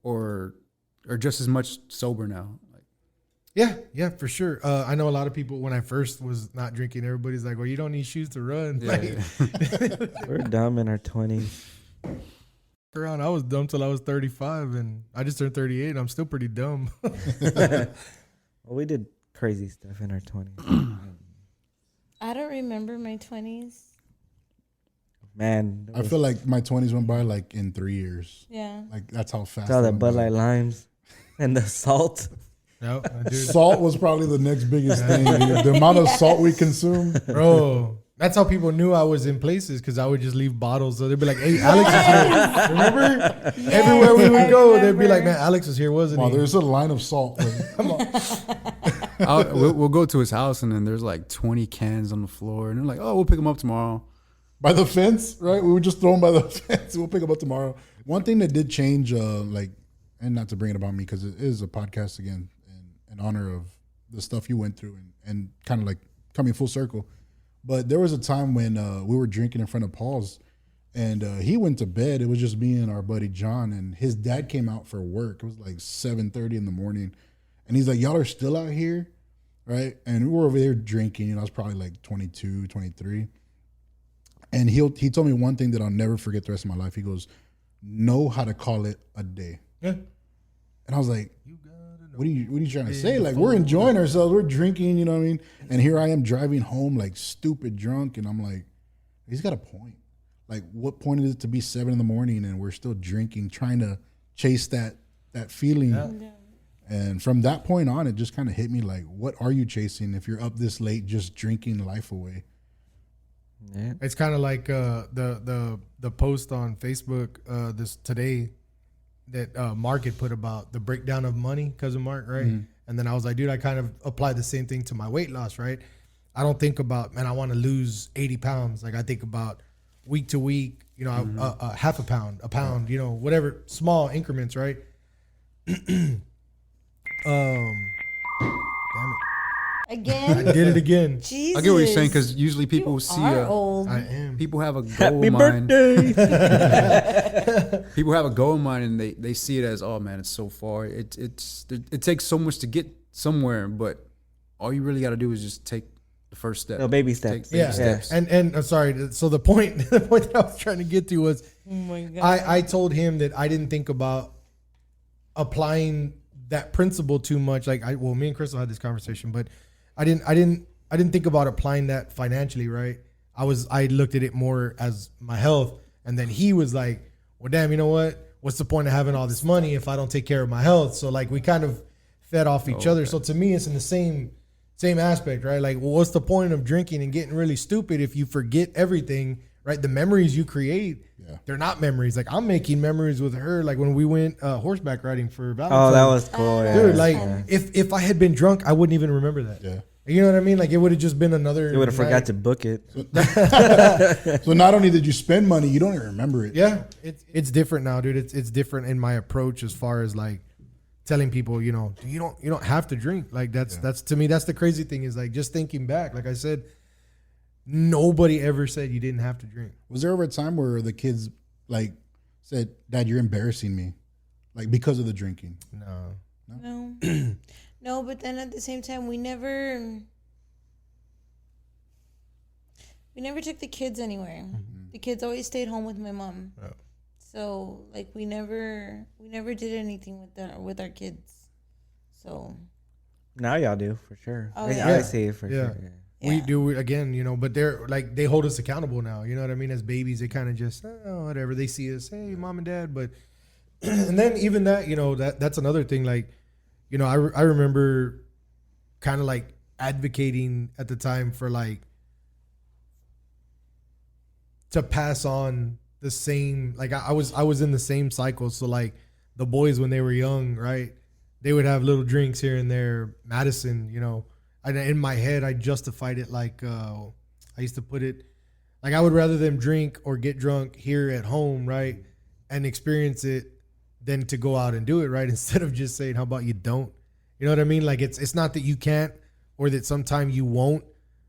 or just as much sober now? Yeah, for sure. I know a lot of people, when I first was not drinking, everybody's like, well, you don't need shoes to run. Yeah, Like, We're dumb in our 20s. around, I was dumb till I was 35 and I just turned 38 and I'm still pretty dumb. Well, we did crazy stuff in our 20s. I don't remember my 20s. Man, I feel like my 20s went by like in 3 years. Yeah. Like that's how fast. all it the went Bud by. Light Limes and the salt. No, dude. Salt was probably the next biggest thing. Dude. The amount of salt we consumed. Bro, that's how people knew I was in places because I would just leave bottles. So they'd be like, hey, Alex is here. Remember? Yes, Everywhere we I would go, they'd be like, remember. man, Alex was here, wasn't Wow, he? there's a line of salt. we'll go to his house and then there's like 20 cans on the floor and they're like, oh, we'll pick them up tomorrow. By the fence, right? We would just throw them by the fence. We'll pick them up tomorrow. One thing that did change, like, and not to bring it about me because it is a podcast again, in honor of the stuff you went through and kind of like coming full circle. But there was a time when we were drinking in front of Paul's, and he went to bed. It was just me and our buddy John, and his dad came out for work. It was like 7:30 in the morning, and he's like, "Y'all are still out here, right?" And we were over there drinking, and I was probably like 22, 23. And he told me one thing that I'll never forget the rest of my life. He goes, know how to call it a day. Yeah. And I was like, what are you trying to say? Like, we're enjoying ourselves. We're drinking, you know what I mean? And here I am driving home like stupid drunk. And I'm like, he's got a point. Like, what point is it to be 7 in the morning and we're still drinking, trying to chase that feeling? Yeah. And from that point on, it just kind of hit me like, what are you chasing if you're up this late just drinking life away? Yeah. It's kind of like the post on Facebook this today that Mark had put about the breakdown of money, cousin Mark, right? Mm-hmm. And then I was like, dude, I kind of applied the same thing to my weight loss, right? I don't think about, man, I want to lose 80 pounds. Like I think about week to week, you know, half a pound, you know, whatever, small increments, right? Damn it. Again. I did it again. Jesus. I get what you're saying because usually people see are old. I am. people have a goal Happy in mind. birthday. People have a goal in mind and they see it as, oh man, it's so far. It takes so much to get somewhere, but all you really got to do is just take the first step. No, baby steps. Take Yeah. steps. And I'm sorry. So the point that I was trying to get to was, Oh my God. I told him that I didn't think about applying that principle too much. Like me and Crystal had this conversation, but I didn't think about applying that financially, right? I looked at it more as my health. And then he was like, well, damn, you know what? What's the point of having all this money if I don't take care of my health? So like we kind of fed off each other. So to me, it's in the same aspect, right? Like, well, what's the point of drinking and getting really stupid if you forget everything, right? The memories you create, they're not memories. Like I'm making memories with her. Like when we went horseback riding for Valentine's. Oh, that was cool. Dude, like if I had been drunk, I wouldn't even remember that. Yeah. You know what I mean? Like it would have just been another. You would have forgot to book it. So not only did you spend money, you don't even remember it. Yeah, it's different now, dude. It's different in my approach as far as like telling people, you know, you don't have to drink. Like that's to me, that's the crazy thing is like just thinking back. Like I said, nobody ever said you didn't have to drink. Was there ever a time where the kids like said, "Dad, you're embarrassing me," like because of the drinking? No. No. No, but then at the same time, we never took the kids anywhere. Mm-hmm. The kids always stayed home with my mom. Oh. So like we never did anything with our kids. So Now y'all do for sure. Oh, I yeah. see it for Yeah. sure. We do it again, you know, but they're like they hold us accountable now. You know what I mean? As babies, they kind of just whatever. They see us, hey, mom and dad, but and then even that, you know, that's another thing. Like, you know, I remember kind of like advocating at the time for like to pass on the same, like I was in the same cycle. So like the boys when they were young, right? They would have little drinks here and there. Madison, you know, in my head, I justified it like I used to put it like I would rather them drink or get drunk here at home, right? And experience it than to go out and do it, right? Instead of just saying, how about you don't? You know what I mean? Like it's not that you can't or that sometime you won't,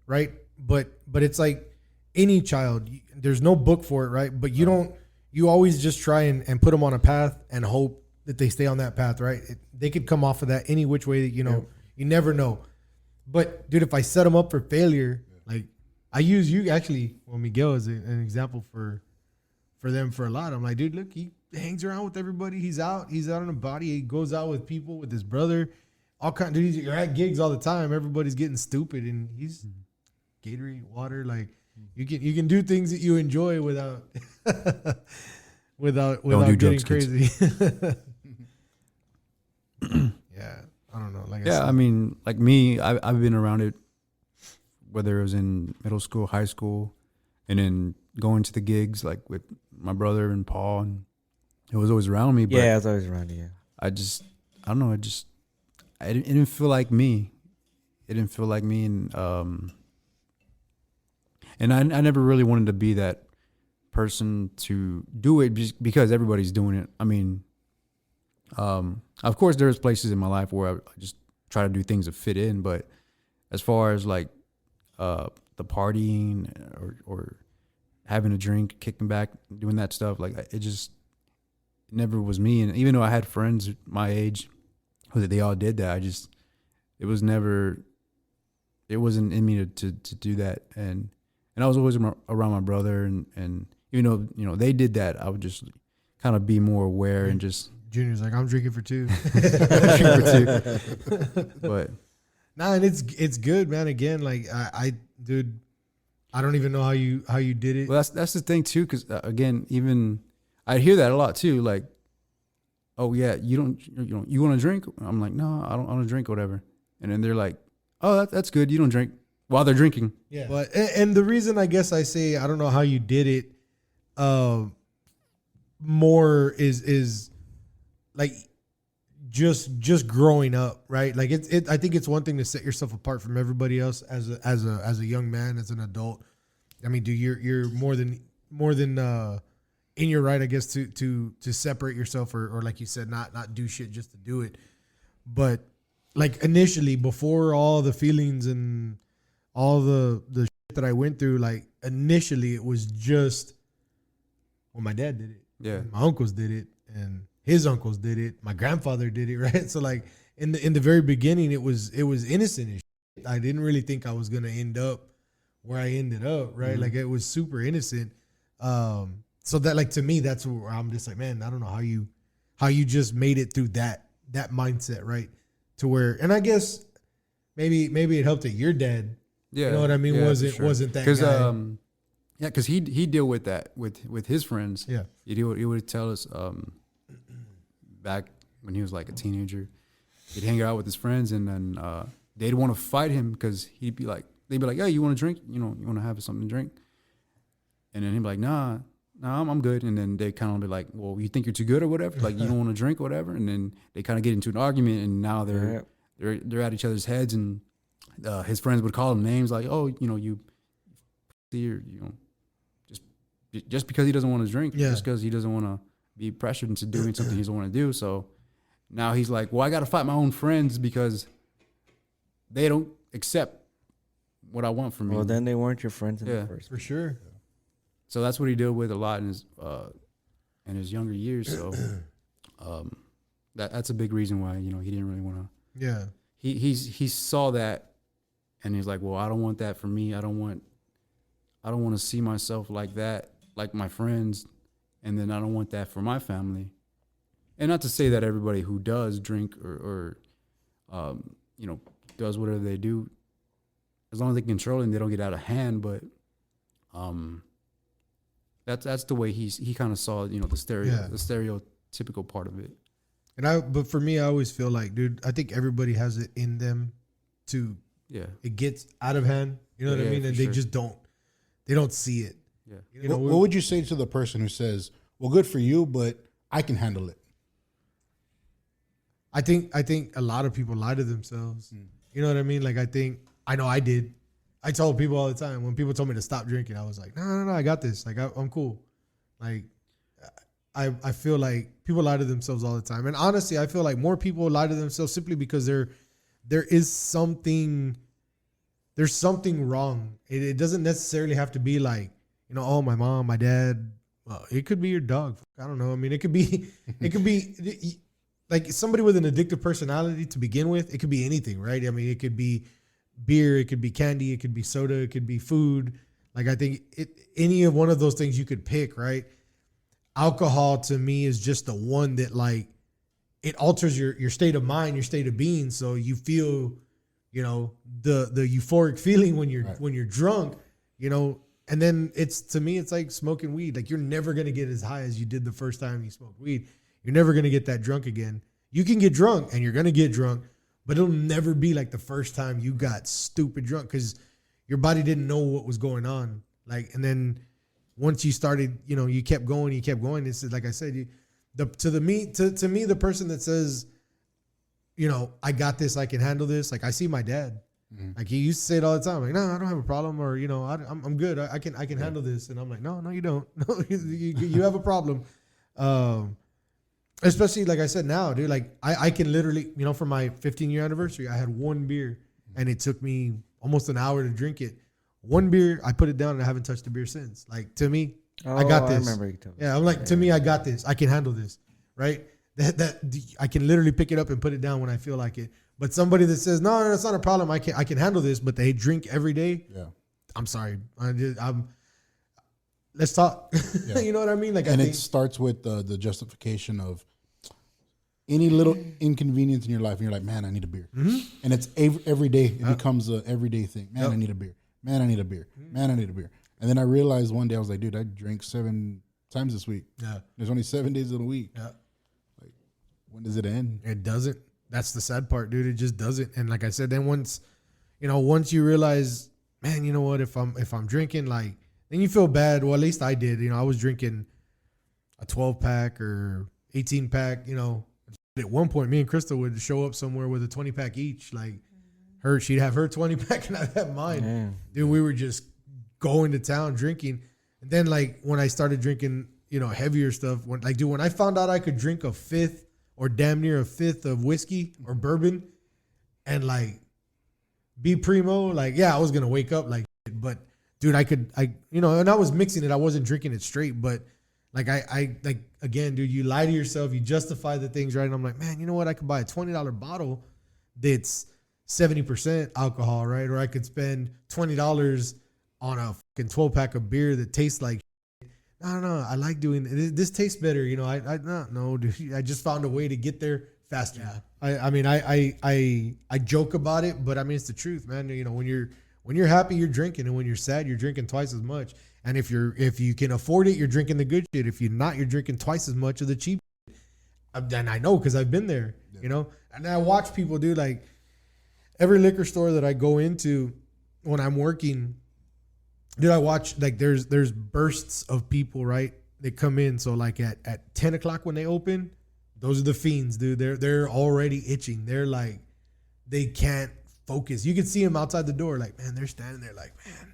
right? But it's like any child, there's no book for it, right? But you always just try and put them on a path and hope that they stay on that path, right? They could come off of that any which way that, you know, you never know. But dude, if I set them up for failure, like I use you actually, well, Miguel is an example for them for a lot. I'm like, dude, look, he hangs around with everybody. He's out on a body. He goes out with people, with his brother, all kind. Dude, you're at gigs all the time. Everybody's getting stupid, and he's Gatorade, water. Like you can do things that you enjoy without without do getting drugs, crazy. Yeah, I don't know. Like I mean, like me, I've been around it, whether it was in middle school, high school, and then going to the gigs like with my brother and Paul, and it was always around me. But Yeah, it's always around you. I don't know. It didn't feel like me. It didn't feel like me, and I never really wanted to be that person to do it just because everybody's doing it. I mean, of course, there's places in my life where I just try to do things to fit in, but as far as like the partying or having a drink, kicking back, doing that stuff, like it never was me. And even though I had friends my age who they all did that, it wasn't in me to do that. And I was always around my brother, and even though, you know, they did that, I would just kind of be more aware and just. Junior's like, I'm drinking for two. But nah, and it's good, man. Again, like dude, I don't even know how you did it. well, that's the thing too, because again, even I hear that a lot too. Like, oh yeah, you want to drink? I'm like, no, I don't want to drink, or whatever. And then they're like, oh, that's good. You don't drink while they're drinking. Yeah, but and the reason I guess I say I don't know how you did it, more is like just growing up, right? Like I think it's one thing to set yourself apart from everybody else as a young man, as an adult. I mean, dude, you're more than in your right, I guess, to separate yourself or like you said, not do shit just to do it. But like initially, before all the feelings and all the shit that I went through, like initially it was just, well, my dad did it. Yeah. My uncles did it, and his uncles did it. My grandfather did it, right? So like in the very beginning, it was innocent as shit. I didn't really think I was gonna end up where I ended up, right? Mm-hmm. Like it was super innocent. So that, like, to me, that's where I'm just like, man, I don't know how you just made it through that mindset, right? To where, and I guess maybe it helped that your dad, Yeah, you know what I mean, yeah, wasn't that guy. Because he deal with that with his friends. Yeah. He would tell us back when he was like a teenager, he'd hang out with his friends, and then they'd want to fight him because they'd be like, "Yeah, you want to drink? You want to have something to drink?" And then he'd be like, "Nah, I'm good." And then they kind of be like, "Well, you think you're too good or whatever? Like you don't want to drink or whatever?" And then they kind of get into an argument, and now they're at each other's heads, and his friends would call him names like, "Oh, you see, just because he doesn't want to drink, just because he doesn't want to be pressured into doing something he doesn't want to do." So now he's like, well, I got to fight my own friends because they don't accept what I want from me. Well, then they weren't your friends in the first. For sure. So that's what he dealt with a lot in his younger years. So that's a big reason why he didn't really want to. Yeah. He saw that, and he's like, well, I don't want that for me. I don't want to see myself like that, like my friends, and then I don't want that for my family. And not to say that everybody who does drink or does whatever they do, as long as they control it and they don't get out of hand, but that's the way he kind of saw the stereotypical part of it. But for me, I always feel like, dude, I think everybody has it in them to it gets out of hand. You know what I mean? And they just don't see it. Yeah. What would you say to the person who says, well, good for you, but I can handle it? I think a lot of people lie to themselves. You know what I mean? Like, I know I did. I told people all the time, when people told me to stop drinking, I was like, no, I got this. Like, I'm cool. Like, I feel like people lie to themselves all the time. And honestly, I feel like more people lie to themselves simply because there's something wrong. It doesn't necessarily have to be like, oh, my mom, my dad. Well, it could be your dog. I don't know. I mean, it could be like somebody with an addictive personality to begin with. It could be anything, right? I mean, it could be beer, it could be candy, it could be soda, it could be food. Like, I think any of one of those things you could pick, right? Alcohol to me is just the one that, like, it alters your state of mind, your state of being. So you feel, the euphoric feeling when you're drunk, and then to me, it's like smoking weed. Like, you're never going to get as high as you did the first time you smoked weed. You're never going to get that drunk again. You can get drunk, and you're going to get drunk, but it'll never be like the first time you got stupid drunk because your body didn't know what was going on. Like, and then once you started, you kept going. It's like I said, to me, the person that says, I got this, I can handle this. Like, I see my dad. Mm-hmm. Like, he used to say it all the time. Like, no, I don't have a problem, or I'm good. I can handle this. And I'm like, no, you don't. No, you have a problem. Especially, like I said, now, dude, like I can literally, for my 15-year anniversary, I had one beer and it took me almost an hour to drink it. One beer, I put it down and I haven't touched the beer since. Like, to me, I got this. I remember you told me. Yeah, I'm like, to me, I got this. I can handle this, right? That I can literally pick it up and put it down when I feel like it. But somebody that says, no, that's not a problem. I can handle this, but they drink every day. Yeah, I'm sorry. Let's talk. Yeah. You know what I mean? Like, it starts with the justification of any little inconvenience in your life, and you're like, man, I need a beer. Mm-hmm. And it's every day. It becomes an everyday thing. Man, I need a beer. Man, I need a beer. Man, I need a beer. And then I realized one day, I was like, dude, I drank 7 times this week. Yeah. There's only 7 days in a week. Yeah. Like, when does it end? It doesn't. That's the sad part, dude. It just doesn't. And like I said, then once you realize, man, you know what? If I'm drinking, like, then you feel bad. Well, at least I did. I was drinking a 12-pack or 18-pack. At one point, me and Crystal would show up somewhere with a 20-pack each. Like, she'd have her 20-pack and I'd have mine. Damn. Dude, we were just going to town drinking. And then, like, when I started drinking, heavier stuff, when I found out I could drink a fifth or damn near a fifth of whiskey or bourbon and, like, be primo, like, yeah, I was going to wake up like shit, but dude, and I was mixing it. I wasn't drinking it straight, but like, I again, dude, you lie to yourself, you justify the things, right? And I'm like, man, you know what? I could buy a $20 bottle that's 70% alcohol, right? Or I could spend $20 on a fucking 12 pack of beer that tastes like shit. I don't know. I like doing it. This tastes better. You know, I no, dude. I just found a way to get there faster. Yeah. I mean, I joke about it, but I mean, it's the truth, man. You know, when you're happy, you're drinking. And when you're sad, you're drinking twice as much. And if you can afford it, you're drinking the good shit. If you're not, you're drinking twice as much of the cheap shit. And I know, because I've been there, you know, and I watch people do, like, every liquor store that I go into when I'm working, dude, I watch, like, there's bursts of people, right? They come in. So like at 10 o'clock when they open, those are the fiends, dude. They're already itching. They're like, they can't focus. You can see them outside the door. Like, man, they're standing there like, man,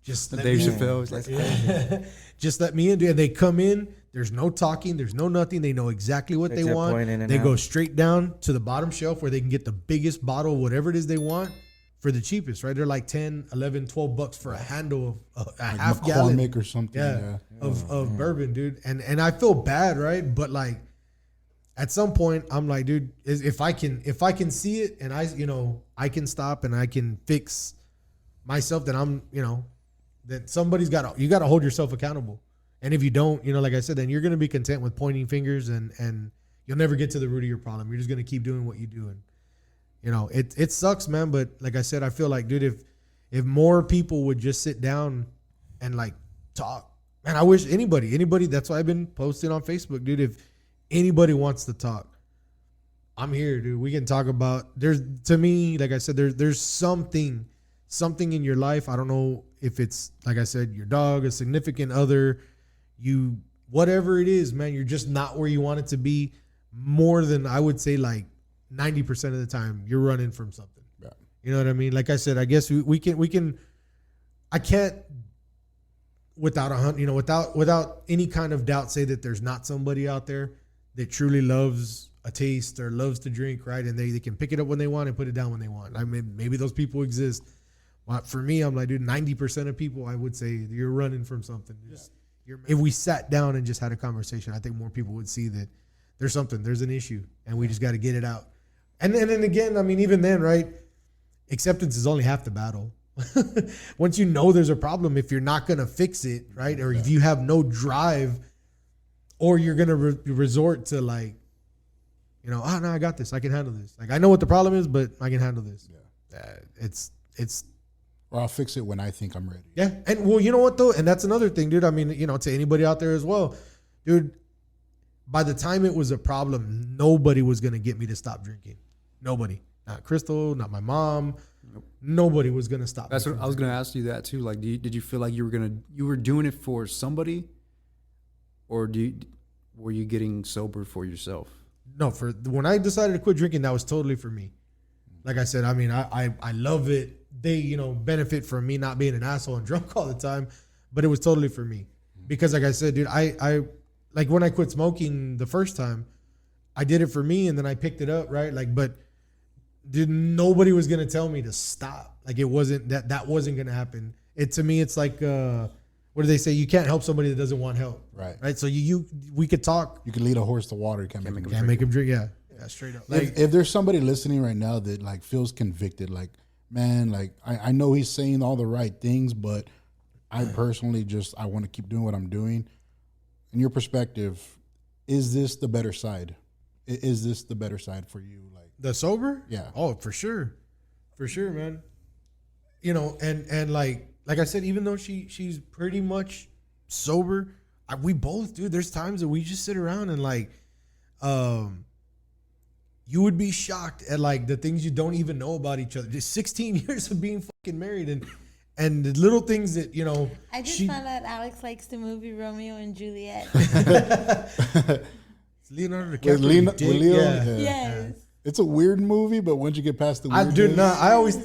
just let Dave me Chappelle. That's crazy. just let me in. And they come in. There's no talking. There's no nothing. They know exactly what they want. They go straight down to the bottom shelf where they can get the biggest bottle, whatever it is they want, for the cheapest, right? They're like 10, 11, 12 bucks for a handle of a like half McCormick gallon or something. Yeah. Of bourbon, dude. And I feel bad, right? But like at some point I'm like, dude, if I can see it and I can stop and I can fix myself, then I'm, that somebody's you got to hold yourself accountable. And if you don't, like I said, then you're going to be content with pointing fingers and you'll never get to the root of your problem. You're just going to keep doing what you do. And, it sucks, man. But like I said, I feel like, dude, if more people would just sit down and like talk, man, I wish anybody, that's why I've been posting on Facebook, dude. If anybody wants to talk, I'm here, dude. We can talk about, to me, like I said, there's something in your life. I don't know if it's, like I said, your dog, a significant other, whatever it is, man, you're just not where you want it to be. More than, I would say, like 90% of the time you're running from something. Yeah. You know what I mean? Like I said, I guess we can, I can't without any kind of doubt say that there's not somebody out there that truly loves a taste or loves to drink, right? And they can pick it up when they want and put it down when they want. I mean, maybe those people exist. But for me, I'm like, dude, 90% of people, I would say you're running from something. If we sat down and just had a conversation, I think more people would see that there's an issue, and we just got to get it out. And then again, I mean, even then, right? Acceptance is only half the battle. Once you know there's a problem, if you're not going to fix it, right? Or if you have no drive, or you're going to resort to like, no, I got this. I can handle this. Like, I know what the problem is, but I can handle this. Yeah. It's, or I'll fix it when I think I'm ready. Yeah. And well, you know what though? And that's another thing, dude. I mean, to anybody out there as well, dude, by the time it was a problem, nobody was going to get me to stop drinking. Nobody. Not Crystal, not my mom. Nope. Nobody was going to stop. That's what I was going to ask you that too. Like, did you feel like you were doing it for somebody, or were you getting sober for yourself? No, when I decided to quit drinking, that was totally for me. Like I said, I mean, I love it. They, benefit from me not being an asshole and drunk all the time, but it was totally for me. Because like I said, dude, I like when I quit smoking the first time, I did it for me, and then I picked it up, right? Like, but dude, nobody was going to tell me to stop. Like, it wasn't that wasn't going to happen. To me, it's like, what do they say? You can't help somebody that doesn't want help. Right. So we could talk. You can lead a horse to water. Can't make him drink. Yeah. Straight up. Like, if there's somebody listening right now that like feels convicted, like, man, like I know he's saying all the right things, but I personally I want to keep doing what I'm doing. In your perspective, is this the better side? Is this the better side for you? Like the sober? Yeah. Oh, for sure, man. And like I said, even though she's pretty much sober, we both, dude. There's times that we just sit around and like, you would be shocked at like the things you don't even know about each other. Just 16 years of being fucking married and the little things that, I just found out Alex likes the movie Romeo and Juliet. It's Leonardo DiCaprio. With Leo? Yeah. Yes. It's a weird movie, but on's you get past the weirdness, I was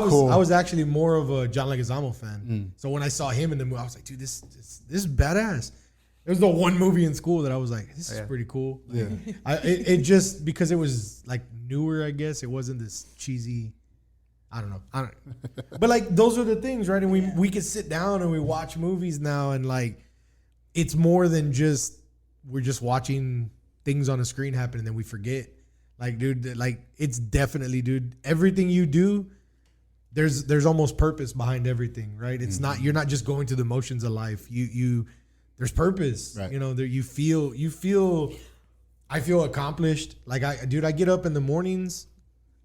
cool. I was actually more of a John Leguizamo fan. So when I saw him in the movie, I was like, dude, this is badass. It was the one movie in school that I was like, this is pretty cool. Yeah. It just, because it was like newer, I guess. It wasn't this cheesy, I don't know. But like, those are the things, right? And we could sit down and we watch movies now, and like, it's more than just, we're just watching things on a screen happen and then we forget. Like, dude, like it's definitely, dude, everything you do, there's almost purpose behind everything, right? It's not, you're not just going through the motions of life. There's purpose, Right. you know, there you feel, I feel accomplished. Like I get up in the mornings.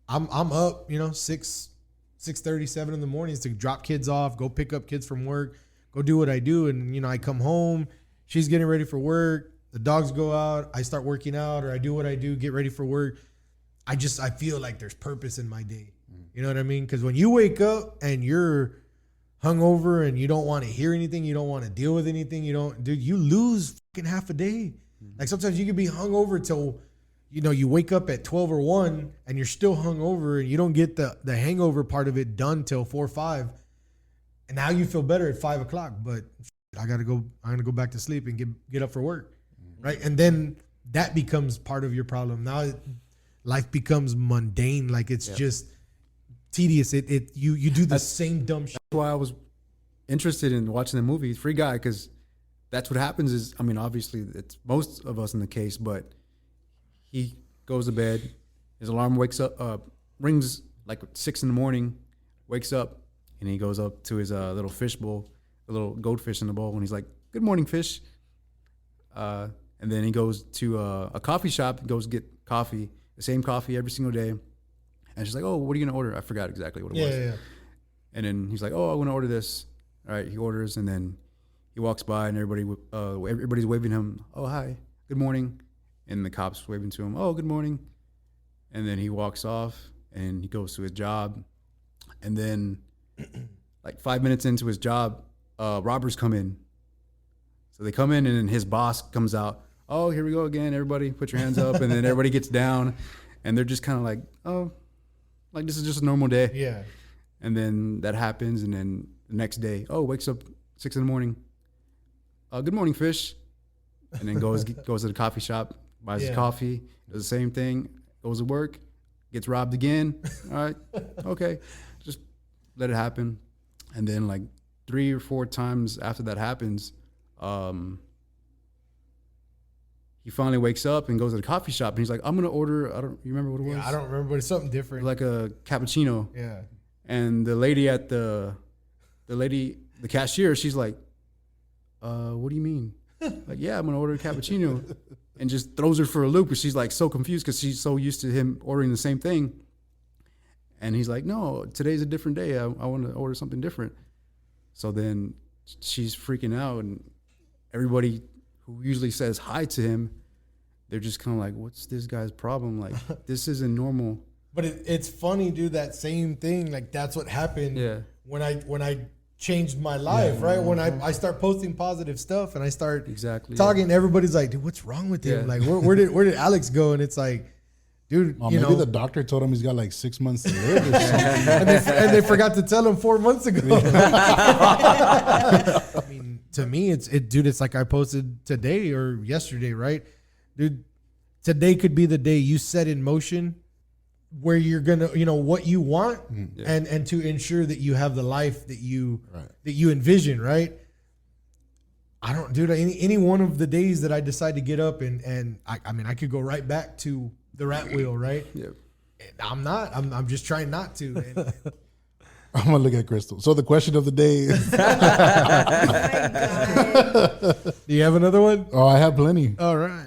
I'm up, you know, 6:37 in the mornings to drop kids off, go pick up kids from work, go do what I do. And, you know, I come home, she's getting ready for work. The dogs go out. I start working out, or I do what I do, get ready for work. I feel like there's purpose in my day. You know what I mean? Because when you wake up and you're hungover and you don't want to hear anything, you don't want to deal with anything, you lose fucking half a day. Like sometimes you can be hungover till, you know, you wake up at 12 or 1 and you're still hungover and you don't get the hangover part of it done till 4 or 5. And now you feel better at 5 o'clock, but I'm going to go back to sleep and get up for work. Right. And then that becomes part of your problem. Now life becomes mundane. Like it's just tedious. You do the same dumb shit. That's why I was interested in watching the movie Free Guy, because that's what happens is, I mean, obviously it's most of us in the case, but he goes to bed, his alarm rings like 6 a.m, wakes up, and he goes up to his little fish bowl, a little goldfish in the bowl, and he's like, "Good morning, fish." And then he goes to a coffee shop and goes get coffee, the same coffee every single day. And she's like, "Oh, what are you gonna order?" I forgot exactly what it was. Yeah. And then he's like, "Oh, I want to order this." All right, he orders, and then he walks by, and everybody's waving him. "Oh, hi, good morning," and the cops waving to him. "Oh, good morning." And then he walks off, and he goes to his job, and then like 5 minutes into his job, robbers come in. So they come in, and then his boss comes out. "Oh, here we go again. Everybody, put your hands up," and then everybody gets down, and they're just kind of like, "Oh." Like, this is just a normal day. Yeah. And then that happens. And then the next day, wakes up 6 a.m. "Good morning, fish." And then goes to the coffee shop, buys his coffee, does the same thing, goes to work, gets robbed again. All right. Okay. Just let it happen. And then like 3 or 4 times after that happens, he finally wakes up and goes to the coffee shop, and he's like, "I'm going to order," you remember what it was? Yeah, I don't remember, but it's something different. Like a cappuccino. Yeah. And the lady at the cashier, she's like, "What do you mean?" Like, "Yeah, I'm going to order a cappuccino." And just throws her for a loop. And she's like so confused because she's so used to him ordering the same thing. And he's like, "No, today's a different day. I want to order something different." So then she's freaking out, and everybody who usually says hi to him, they're just kind of like, "What's this guy's problem? Like, this isn't normal." But it's funny, dude, that same thing. Like, that's what happened when I changed my life, right? When I start posting positive stuff and I start talking, everybody's like, "Dude, what's wrong with him? Like, where did Alex go?" And it's like, dude, maybe the doctor told him he's got like 6 months to live or something. and they forgot to tell him 4 months ago. I mean, to me, it's like I posted today or yesterday, right? Dude, today could be the day you set in motion where you're gonna, you know, what you want, and to ensure that you have the life that you envision, right? I don't, dude. Any one of the days that I decide to get up and I mean, I could go right back to the rat wheel, right? Yeah. I'm not. I'm just trying not to. And, I'm gonna look at Crystal. So the question of the day is, Oh my God. do you have another one? oh, I have plenty. All right.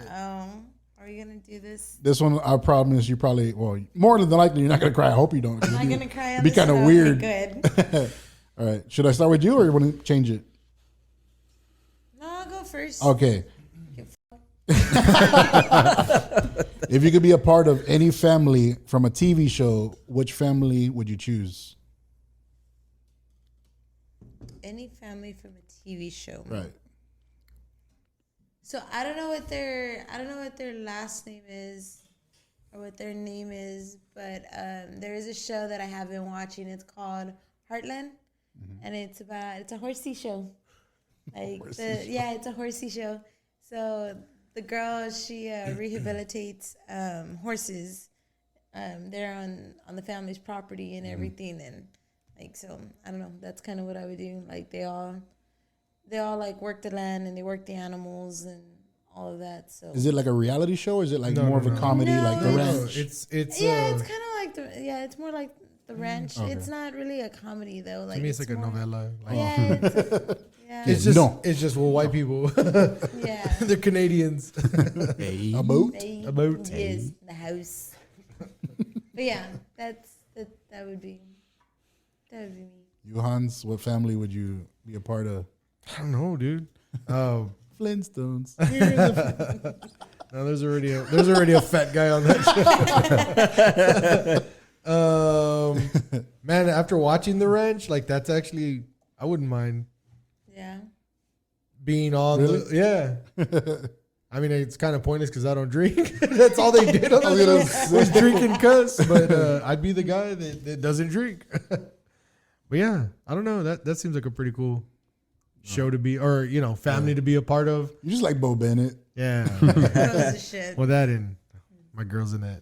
Are we going to do this? This one, our problem is you probably, well, more than likely, you're not gonna cry. I hope you don't. I'm not going to cry on It'd be this kind of show. weird. Good. All right. Should I start with you, or you want to change it? No, I'll go first. Okay. If you could be a part of any family from a TV show, which family would you choose? Any family from a TV show. Right. So I don't know what their last name is or what their name is, but there is a show that I have been watching. It's called Heartland, and it's a horsey show. Like it's a horsey show. So the girl, she rehabilitates horses. They're on the family's property and everything, and like, so I don't know. That's kind of what I would do. Like they all like work the land and they work the animals and all of that. So Is it like a reality show, or is it like more of a comedy, No. like The No, Ranch? It's it's kind of like it's more like the ranch. Okay. It's not really a comedy though. Like to me, it's like a more, novella. Like, Yeah, it's just No. it's just well, white people. yeah. They're Canadians. Hey. A boat? A boat. Yes, the house. But yeah, that would be me. You, Hans, what family would you be a part of? I don't know, dude. Flintstones. No, there's already a fat guy on that show. Man, after watching The Ranch, like that's actually I wouldn't mind Yeah. being on Really? yeah. I mean, it's kind of pointless because I don't drink. That's all they did on the show was drink and cuss. But I'd be the guy that doesn't drink. But yeah, I don't know. That seems like a pretty cool show to be, or family to be a part of. You just like Bo Bennett. Yeah. That was the shit. Well, that and my girl's in that.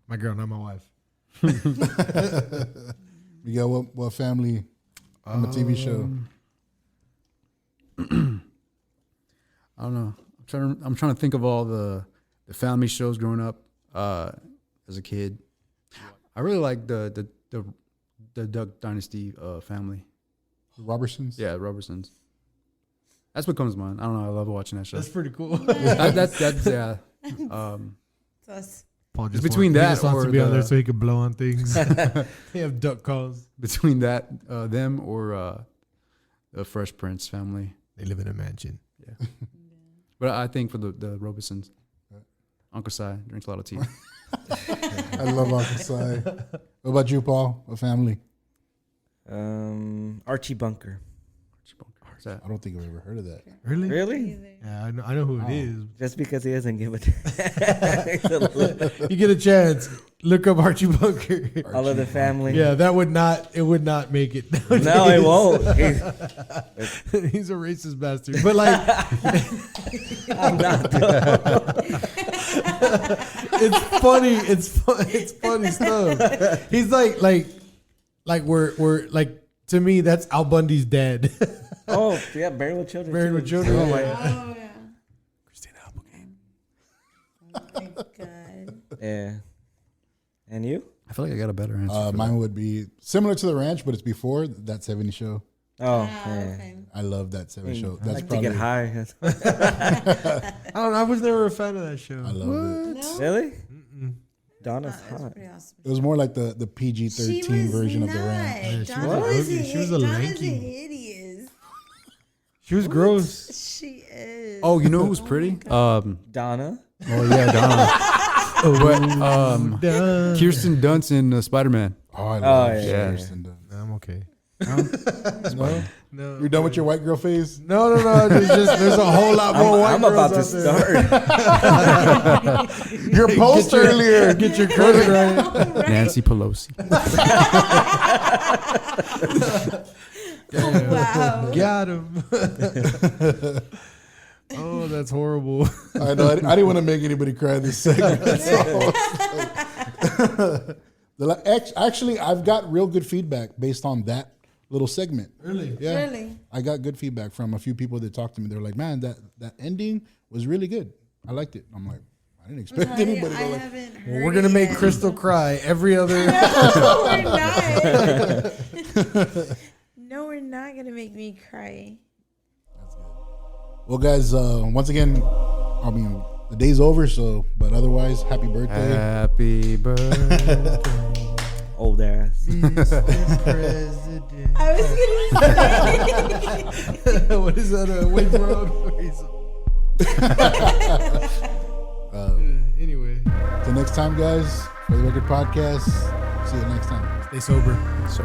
My girl, not my wife. Miguel, what family on the TV show? I don't know. I'm trying to think of all the family shows growing up as a kid. I really like the Duck Dynasty family. The Robertsons? Yeah, Robertsons. That's what comes to mind. I don't know. I love watching that show. That's pretty cool. That's yeah. It's us. Paul It's between that he just wants or to be on the- there so he can blow on things. They have duck calls. Between that, them or the Fresh Prince family. They live in a mansion. Yeah. But I think for the Robinsons, Uncle Si drinks a lot of tea. I love Uncle Si. What about you, Paul? What family? Archie Bunker. What's that? I don't think I've ever heard of that. Really? Really? Yeah, I know who it is. Just because he doesn't give it. You get a chance, look up Archie Bunker. All of the family. Yeah, it would not make it. No, it won't. He's a racist bastard. But like, I'm not. it's funny. It's funny stuff. He's like we're like, to me, that's Al Bundy's dad. Oh, yeah, Married with Children. Married too. with Children. Oh, my. Oh yeah. Christina Applegate. Oh my god. Yeah. And you? I feel like I got a better answer. for Mine that. would be similar to The Ranch, but it's before That 70 Show. Oh, Ah, yeah. okay. I love That 70 Show. I That's like to probably get high. I don't know. I was never a fan of that show. I love it. No. Really? Mm-mm. Donna's That's hot. pretty awesome. It was more like the She PG-13 was version not. of The Ranch. Yeah, she Donna was was ugly. She was a Donna's lanky. hideous. She was gross. She is. Oh, you know who's pretty? Donna? Oh yeah, Donna. But Done. Kirsten Dunst in Spider-Man. Oh, I love yeah. Kirsten Dunst. I'm okay. No? No, You're done with your white girl phase? No. There's a whole lot more white I'm about to girls out there. start. Your post earlier. Get your credit right. Nancy Pelosi. Wow. Got him. Oh, that's horrible. I know. I didn't want to make anybody cry this segment. Actually, I've got real good feedback based on that little segment. Really? Yeah. Really? I got good feedback from a few people that talked to me. They were like, man, that ending was really good. I liked it. I'm like, I didn't expect anybody to I go like, haven't heard Well, we're gonna it make yet. Crystal cry every other. No, we're not. No, we're not gonna make me cry. well, guys, once again, I mean, the day's over, but otherwise, happy birthday. Happy birthday. Old ass. President. I was gonna say. What is that? Wave Road. Anyway, Till next time, guys, for the Record Podcast. See you next time. stay sober. So.